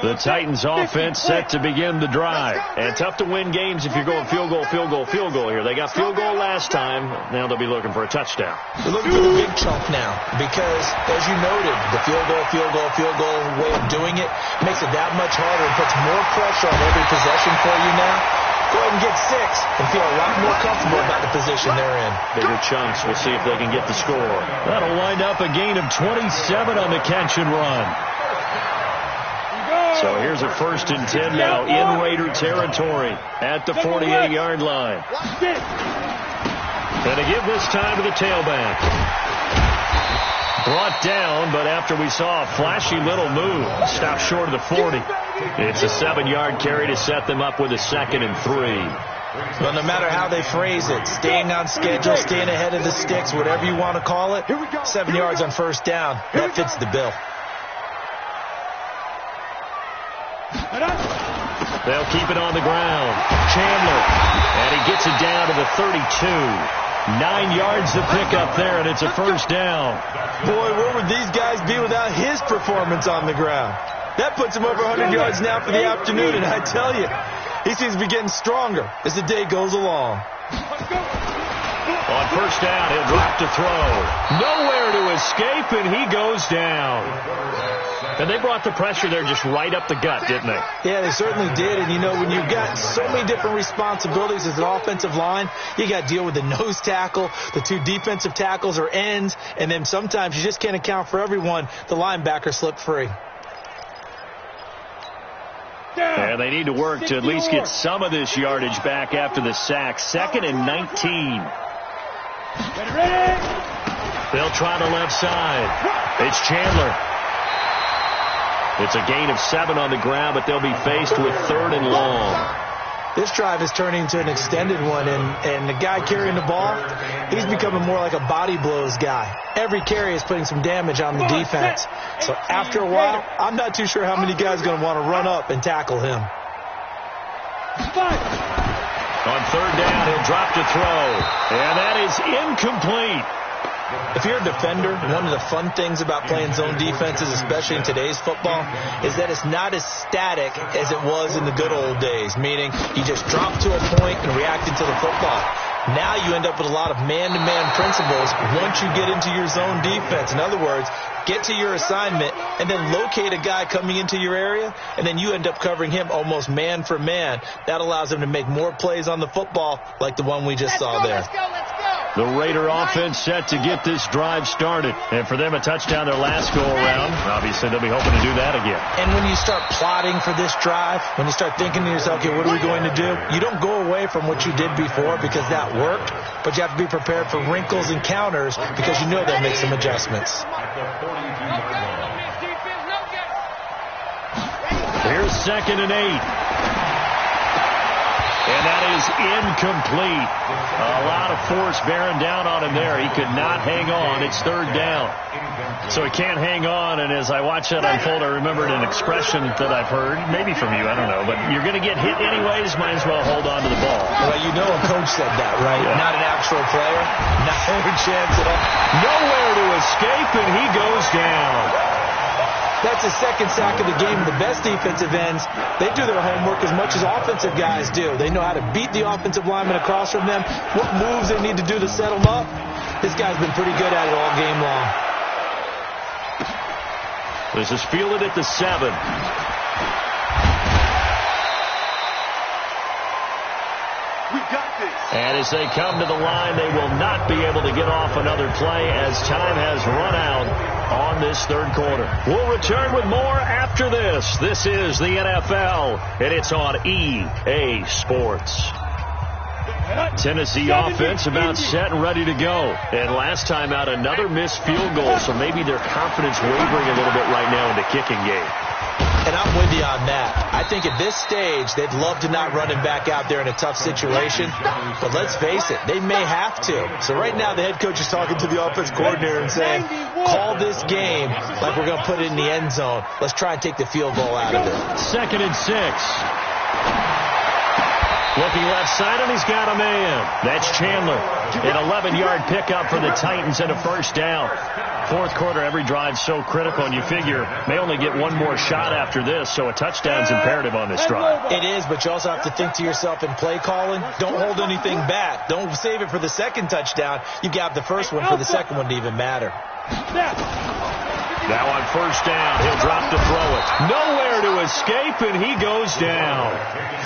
The Titans offense set to begin the drive. And tough to win games if you're going field goal, field goal, field goal here. They got field goal last time. Now they'll be looking for a touchdown. They're looking for the big chunk now because, as you noted, the field goal way of doing it makes it that much harder and puts more pressure on every possession for you now. Go ahead and get 6 and feel a lot more comfortable about the position they're in. Bigger chunks. We'll see if they can get the score. That'll wind up a gain of 27 on the catch and run. So here's a 1st and 10 now in Raider territory at the 48-yard line. And to give this time to the tailback. Brought down, but after we saw a flashy little move, stopped short of the 40. It's a 7-yard carry to set them up with a 2nd and 3. Well, no matter how they phrase it, staying on schedule, staying ahead of the sticks, whatever you want to call it, 7 yards on 1st down, that fits the bill. They'll keep it on the ground. Chandler. And he gets it down to the 32. 9 yards to pick up there, and it's a 1st down. Boy, where would these guys be without his performance on the ground? That puts him over 100 yards now for the afternoon, and I tell you, he seems to be getting stronger as the day goes along. On 1st down, he'll drop to throw. Nowhere to escape, and he goes down. And they brought the pressure there just right up the gut, didn't they? Yeah, they certainly did. And, you know, when you've got so many different responsibilities as an offensive line, you got to deal with the nose tackle, the 2 defensive tackles or ends, and then sometimes you just can't account for everyone. The linebacker slipped free. And they need to work to at least get some of this yardage back after the sack. 2nd and 19. They'll try the left side. It's Chandler. It's a gain of 7 on the ground, but they'll be faced with 3rd and long. This drive is turning into an extended one, and the guy carrying the ball, he's becoming more like a body blows guy. Every carry is putting some damage on the defense. So after a while, I'm not too sure how many guys are going to want to run up and tackle him. On 3rd down, he'll drop to throw, and that is incomplete. If you're a defender, one of the fun things about playing zone defenses, especially in today's football, is that it's not as static as it was in the good old days, meaning you just drop to a point and react to the football. Now you end up with a lot of man-to-man principles once you get into your zone defense. In other words, get to your assignment and then locate a guy coming into your area, and then you end up covering him almost man for man. That allows him to make more plays on the football like the one we just saw there. Let's go. The Raider offense set to get this drive started. And for them, a touchdown their last go-around. Obviously, they'll be hoping to do that again. And when you start plotting for this drive, when you start thinking to yourself, okay, what are we going to do? You don't go away from what you did before because that worked, but you have to be prepared for wrinkles and counters because you know they'll make some adjustments. Here's 2nd and 8. And that is incomplete. A lot of force bearing down on him there. He could not hang on. It's third down. So he can't hang on, and as I watch that unfold, I remembered an expression that I've heard, maybe from you, I don't know, but you're going to get hit anyways, might as well hold on to the ball. Well, you know a coach said that, right? Yeah. Not an actual player. Not a chance at all. Nowhere to escape, and he goes down. That's his second sack of the game. The best defensive ends, they do their homework as much as offensive guys do. They know how to beat the offensive lineman across from them, what moves they need to do to set them up. This guy's been pretty good at it all game long. This is fielded at the 7. We got this. And as they come to the line, they will not be able to get off another play as time has run out on this third quarter. We'll return with more after this. This is the NFL, and it's on EA Sports. Tennessee offense about set and ready to go. And last time out, another missed field goal, so maybe their confidence wavering a little bit right now in the kicking game. And I'm with you on that. I think at this stage, they'd love to not run him back out there in a tough situation. But let's face it, they may have to. So right now, the head coach is talking to the offense coordinator and saying, call this game like we're going to put it in the end zone. Let's try and take the field goal out of it. 2nd and 6. Looking left side, and he's got a man. That's Chandler. An 11-yard pickup for the Titans and a first down. Fourth quarter, every drive so critical, and you figure may only get one more shot after this, so a touchdown's imperative on this drive. It is, but you also have to think to yourself in play calling, don't hold anything back. Don't save it for the second touchdown. You got the first one for the second one to even matter. Now on first down, he'll drop to throw it. Nowhere to escape, and he goes down.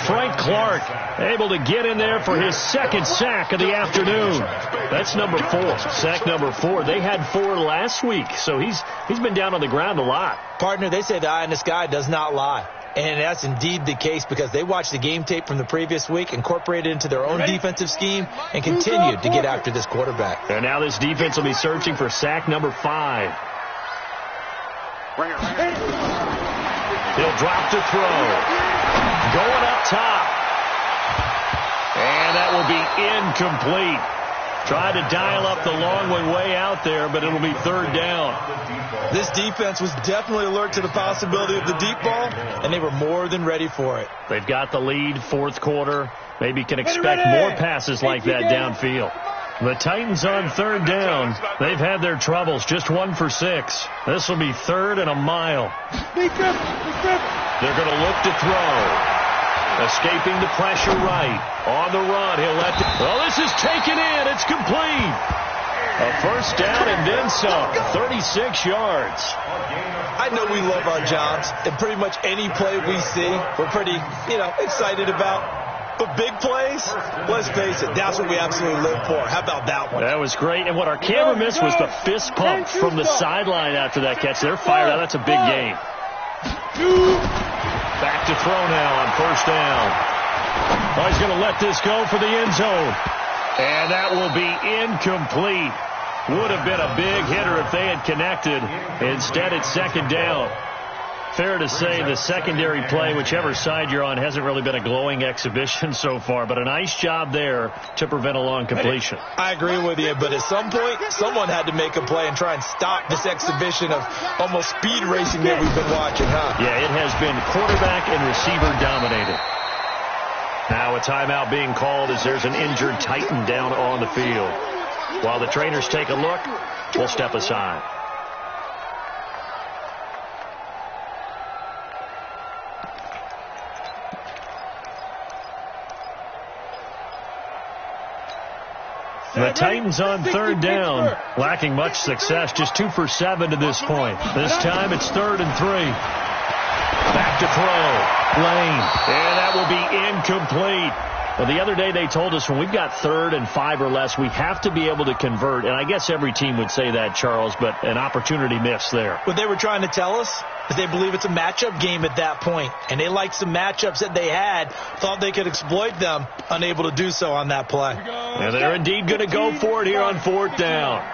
Frank Clark able to get in there for his second sack of the afternoon. That's number 4, sack number 4. They had 4 last week, so he's been down on the ground a lot. Partner, they say the eye in the sky does not lie. And that's indeed the case because they watched the game tape from the previous week, incorporated it into their own defensive scheme, and continued to get after this quarterback. And now this defense will be searching for sack number 5. He'll drop to throw. Going up top. And that will be incomplete. Tried to dial up the long one way out there, but it'll be third down. This defense was definitely alert to the possibility of the deep ball, and they were more than ready for it. They've got the lead, fourth quarter. Maybe can expect more passes like that downfield. The Titans on third down. They've had their troubles, just 1 for 6. This will be third and a mile. They're going to look to throw. Escaping the pressure right. On the run, he'll let this is taken in. It's complete. A first down and then some. 36 yards. I know we love our jobs, and pretty much any play we see, we're pretty, excited about. But big plays, let's face it, that's what we absolutely live for. How about that one? That was great. And what our camera missed was the fist pump from the sideline after that catch. They're fired out. That's a big game. Back to throw now on first down. Oh, he's going to let this go for the end zone. And that will be incomplete. Would have been a big hitter if they had connected. Instead, it's second down. Fair to say the secondary play, whichever side you're on, hasn't really been a glowing exhibition so far, but a nice job there to prevent a long completion. I agree with you, but at some point, someone had to make a play and try and stop this exhibition of almost speed racing that we've been watching, huh? Yeah, it has been quarterback and receiver dominated. Now a timeout being called as there's an injured Titan down on the field. While the trainers take a look, we'll step aside. The Titans on third down, lacking much success, just 2 for 7 to this point. This time it's 3rd and 3. Back to throw, Lane, and that will be incomplete. Well, the other day they told us when we've got 3rd and 5 or less, we have to be able to convert, and I guess every team would say that, Charles, but an opportunity missed there. What they were trying to tell us is they believe it's a matchup game at that point, and they liked some matchups that they had, thought they could exploit them, unable to do so on that play. And they're indeed going to go for it here on 4th down.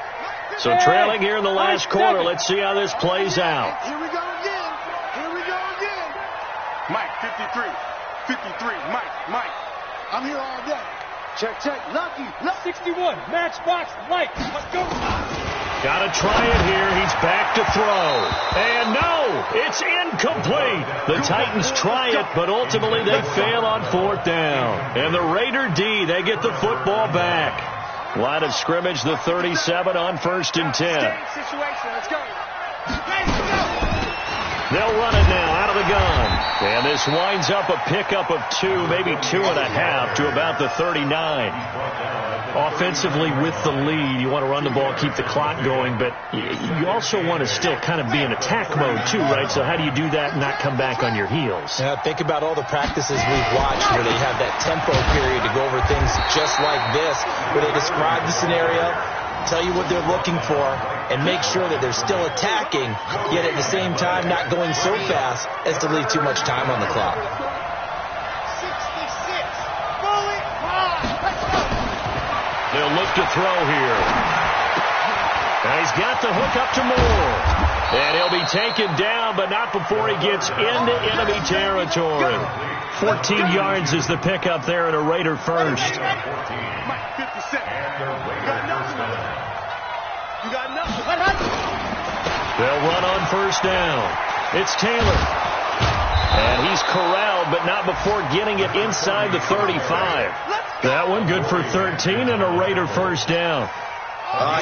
So trailing here in the last quarter, let's see how this plays out. Here we go again. Here we go again. Mike, 53. 53. Mike. I'm here all day. Check, check. Lucky. 61. Matchbox light. Let's go. Got to try it here. He's back to throw. And no, it's incomplete. The Titans try it, but ultimately they fail on 4th down. And the Raider D, they get the football back. Line of scrimmage, the 37 on 1st and 10. Situation. Let's go. They'll run it now out of the gun. And this winds up a pickup of 2, maybe 2.5 to about the 39. Offensively with the lead, you want to run the ball, keep the clock going, but you also want to still kind of be in attack mode too, right? So how do you do that and not come back on your heels? Yeah, think about all the practices we've watched where they have that tempo period to go over things just like this, where they describe the scenario, tell you what they're looking for, and make sure that they're still attacking, yet at the same time not going so fast as to leave too much time on the clock. 66. Bullet. Let's go. They'll look to throw here. Now he's got the hook up to Moore. And he'll be taken down, but not before he gets into enemy territory. 14 yards is the pickup there at a Raider first. You got nothing. They'll run on 1st down. It's Taylor. And he's corralled, but not before getting it inside the 35. That one good for 13 and a Raider first down.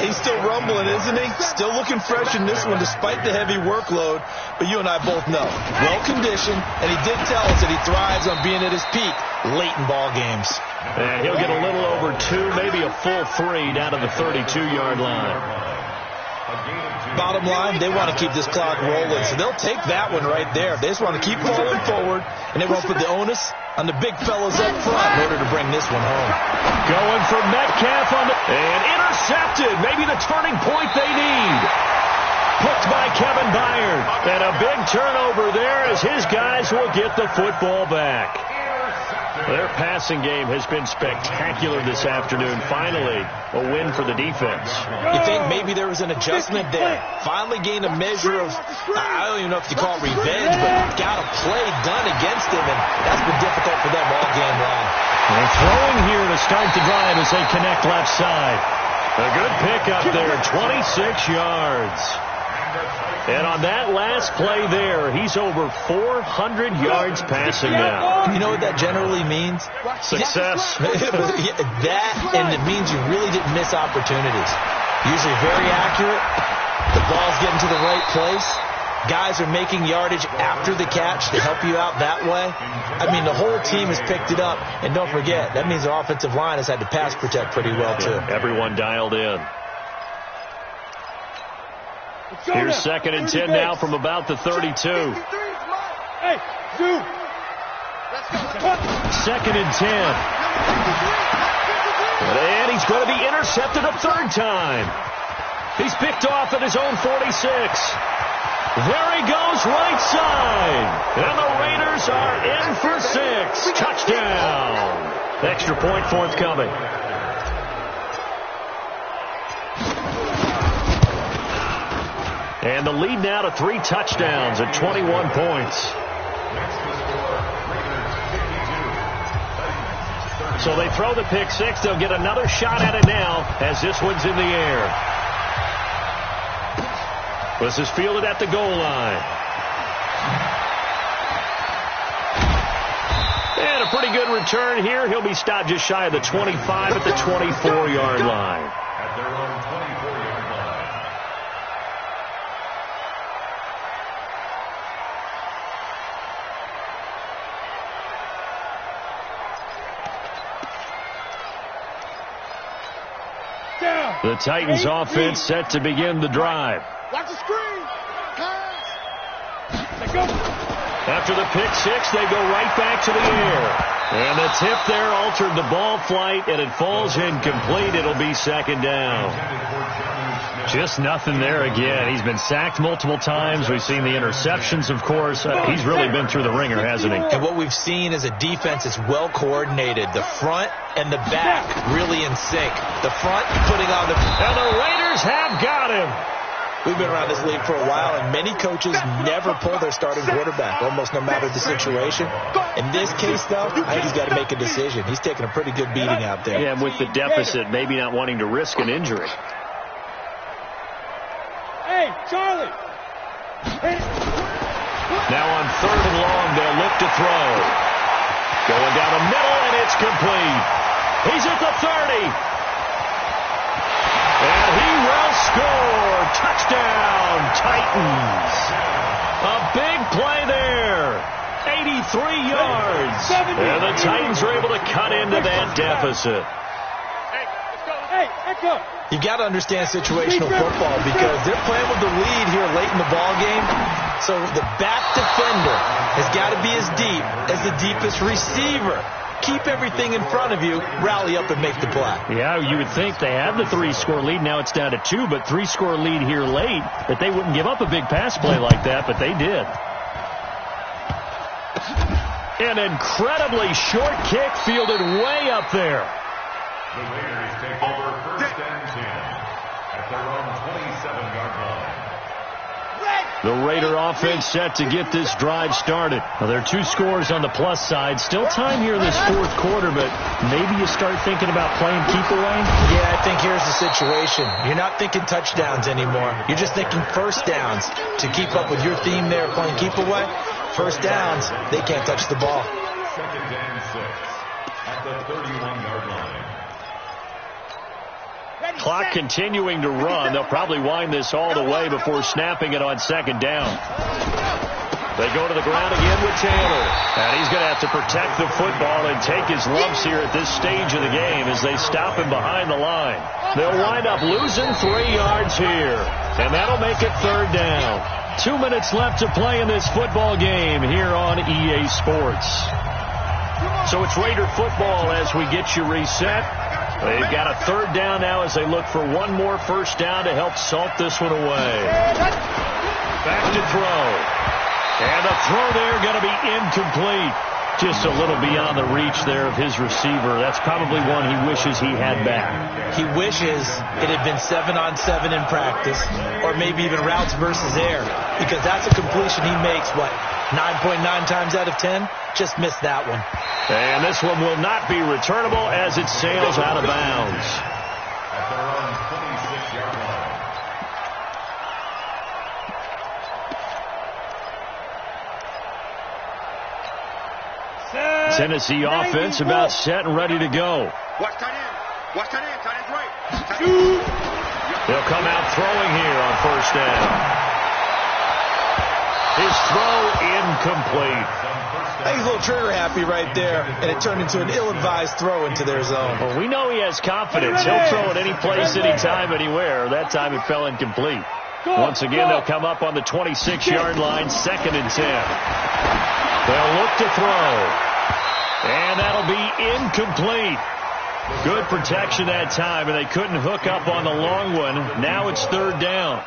He's still rumbling, isn't he? Still looking fresh in this one despite the heavy workload. But you and I both know, well-conditioned, and he did tell us that he thrives on being at his peak late in ball games. And he'll get a little over 2, maybe a full 3 down to the 32-yard line. Bottom line, they want to keep this clock rolling, so they'll take that one right there. They just want to keep falling forward, and they won't put the onus on the big fellas up front in order to bring this one home. Going for Metcalf and intercepted. Maybe the turning point they need. Hooked by Kevin Byard. And a big turnover there as his guys will get the football back. Their passing game has been spectacular this afternoon. Finally, a win for the defense. You think maybe there was an adjustment there. Finally gained a measure of, I don't even know if you call it revenge, but got a play done against him, and that's been difficult for them all game long. They're throwing here to start the drive as they connect left side. A good pickup there, 26 yards. And on that last play there, he's over 400 yards passing now. You know what that generally means? Success. That, and it means you really didn't miss opportunities. Usually very accurate. The ball's getting to the right place. Guys are making yardage after the catch to help you out that way. I mean, the whole team has picked it up. And don't forget, that means the offensive line has had to pass protect pretty well, too. Everyone dialed in. Here's 2nd and 10 now from about the 32. Hey, Zoo. 2nd and 10. And he's going to be intercepted a 3rd time. He's picked off at his own 46. There he goes right side. And the Raiders are in for 6. Touchdown. Extra point forthcoming. And the lead now to 3 touchdowns at 21 points. So they throw the pick 6. They'll get another shot at it now as this one's in the air. This is fielded at the goal line. And a pretty good return here. He'll be stopped just shy of the 25 at the 24-yard line. At their own 24-yard line. The Titans offense set to begin the drive. Watch the screen. Pass. Let's go. After the pick 6, they go right back to the air. And the tip there altered the ball flight, and it falls incomplete. It'll be 2nd down. Just nothing there again. He's been sacked multiple times. We've seen the interceptions, of course. He's really been through the ringer, hasn't he? And what we've seen is a defense that's well coordinated. The front and the back really in sync. The front putting on the... And the Raiders have got him. We've been around this league for a while, and many coaches never pull their starting quarterback, almost no matter the situation. In this case, though, I think he's got to make a decision. He's taking a pretty good beating out there. Yeah, and with the deficit, maybe not wanting to risk an injury. Hey, Charlie! Now on 3rd and long, they'll look to throw. Going down the middle, and it's complete. He's at the 30. And he will score. Touchdown, Titans. A big play there. 83 yards. And the Titans are able to cut into that deficit. Hey, Echo! You got to understand situational football because they're playing with the lead here late in the ball game. So the back defender has got to be as deep as the deepest receiver. Keep everything in front of you, rally up and make the play. Yeah, you would think they had the 3-score lead. Now it's down to 2, but 3-score lead here late, that they wouldn't give up a big pass play like that, but they did. An incredibly short kick fielded way up there. The Raiders take over 1st and 10 at their own 27-yard line. The Raider offense set to get this drive started. Well, there are 2 scores on the plus side. Still time here this 4th quarter, but maybe you start thinking about playing keep away? Yeah, I think here's the situation. You're not thinking touchdowns anymore. You're just thinking first downs. To keep up with your theme there, playing keep away, first downs, they can't touch the ball. 2nd and 6 at the 31-yard line. Clock continuing to run. They'll probably wind this all the way before snapping it on 2nd down. They go to the ground again with Taylor. And he's going to have to protect the football and take his lumps here at this stage of the game as they stop him behind the line. They'll wind up losing 3 yards here. And that'll make it 3rd down. 2 minutes left to play in this football game here on EA Sports. So it's Raider football as we get you reset. They've got a 3rd down now as they look for one more first down to help salt this one away. Back to throw. And the throw there going to be incomplete. Just a little beyond the reach there of his receiver. That's probably one he wishes he had back. He wishes it had been 7-on-7 in practice, or maybe even routes versus air, because that's a completion he makes, 9.9 times out of 10? Just missed that one. And this one will not be returnable as it sails out of bounds. At their own 26-yard line. Tennessee offense about set and ready to go. Watch tight end. Watch tight end. Tight end's right. They'll come out throwing here on 1st down. His throw incomplete. I think he's a little trigger happy right there, and it turned into an ill-advised throw into their zone. Well, we know he has confidence. He'll throw it any place, anytime, anywhere. That time it fell incomplete. Once again, they'll come up on the 26-yard line, 2nd and 10. They'll look to throw. And that'll be incomplete. Good protection that time, and they couldn't hook up on the long one. Now it's 3rd down.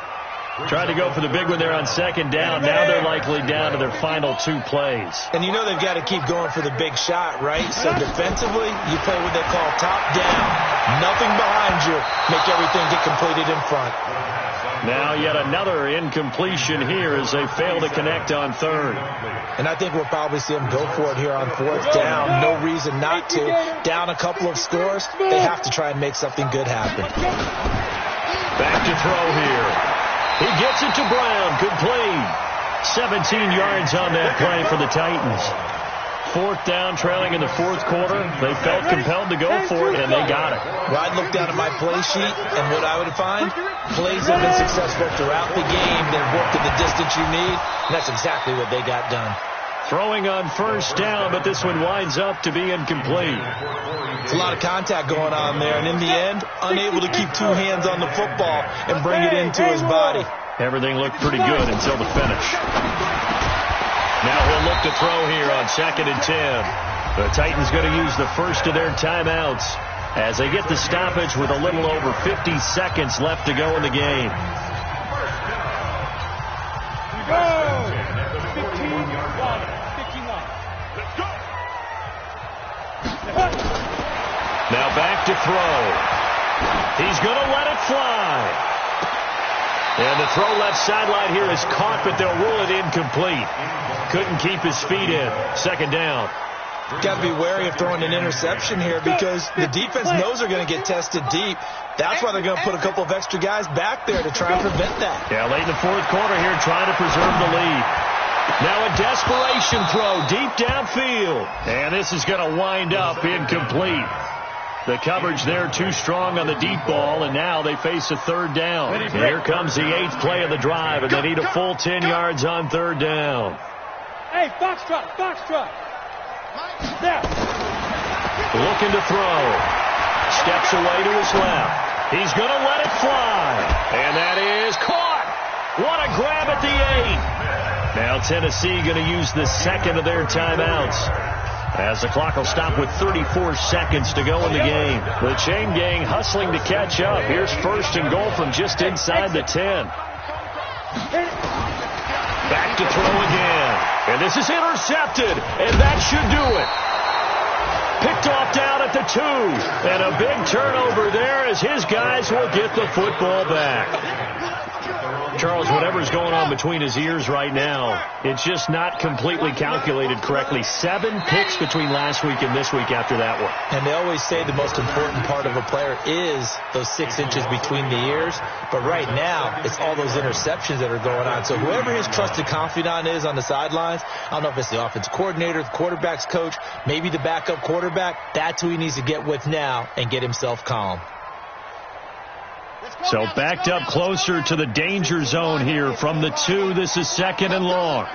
Tried to go for the big one there on 2nd down. Now they're likely down to their final 2 plays. And you know they've got to keep going for the big shot, right? So defensively, you play what they call top down. Nothing behind you. Make everything get completed in front. Now yet another incompletion here as they fail to connect on 3rd. And I think we'll probably see them go for it here on 4th down. No reason not to. Down a couple of scores, they have to try and make something good happen. Back to throw here. He gets it to Brown. Complete. 17 yards on that play for the Titans. 4th down, trailing in the 4th quarter. They felt compelled to go for it, and they got it. Well, I'd look down at my play sheet, and what I would find, plays have been successful throughout the game. They've worked at the distance you need, and that's exactly what they got done. Throwing on 1st down, but this one winds up to be incomplete. It's a lot of contact going on there, and in the end, unable to keep 2 hands on the football and bring it into his body. Everything looked pretty good until the finish. Now he'll look to throw here on 2nd and 10. The Titans going to use the first of their timeouts as they get the stoppage with a little over 50 seconds left to go in the game. Now back to throw. He's going to let it fly. And the throw left sideline here is caught, but they'll rule it incomplete. Couldn't keep his feet in. Second down. Got to be wary of throwing an interception here because the defense knows they're going to get tested deep. That's why they're going to put a couple of extra guys back there to try and prevent that. Yeah, late in the fourth quarter here, trying to preserve the lead. Now a desperation throw deep downfield. And this is going to wind up incomplete. The coverage there too strong on the deep ball, and now they face a third down. And here comes the 8th play of the drive, and they need a full 10 yards on third down. Hey, foxtrot, foxtrot. There. Looking to throw. Steps away to his left. He's going to let it fly. And that is caught. What a grab at the 8. Now Tennessee going to use the second of their timeouts, as the clock will stop with 34 seconds to go in the game. The chain gang hustling to catch up. Here's first and goal from just inside the 10. Back to throw again. And this is intercepted. And that should do it. Picked off down at the 2. And a big turnover there as his guys will get the football back. Charles, whatever's going on between his ears right now, it's just not completely calculated correctly. 7 picks between last week and this week after that one. And they always say the most important part of a player is those 6 inches between the ears. But right now, it's all those interceptions that are going on. So whoever his trusted confidant is on the sidelines, I don't know if it's the offensive coordinator, the quarterback's coach, maybe the backup quarterback, that's who he needs to get with now and get himself calm. So backed up closer to the danger zone here from the 2. This is second and long.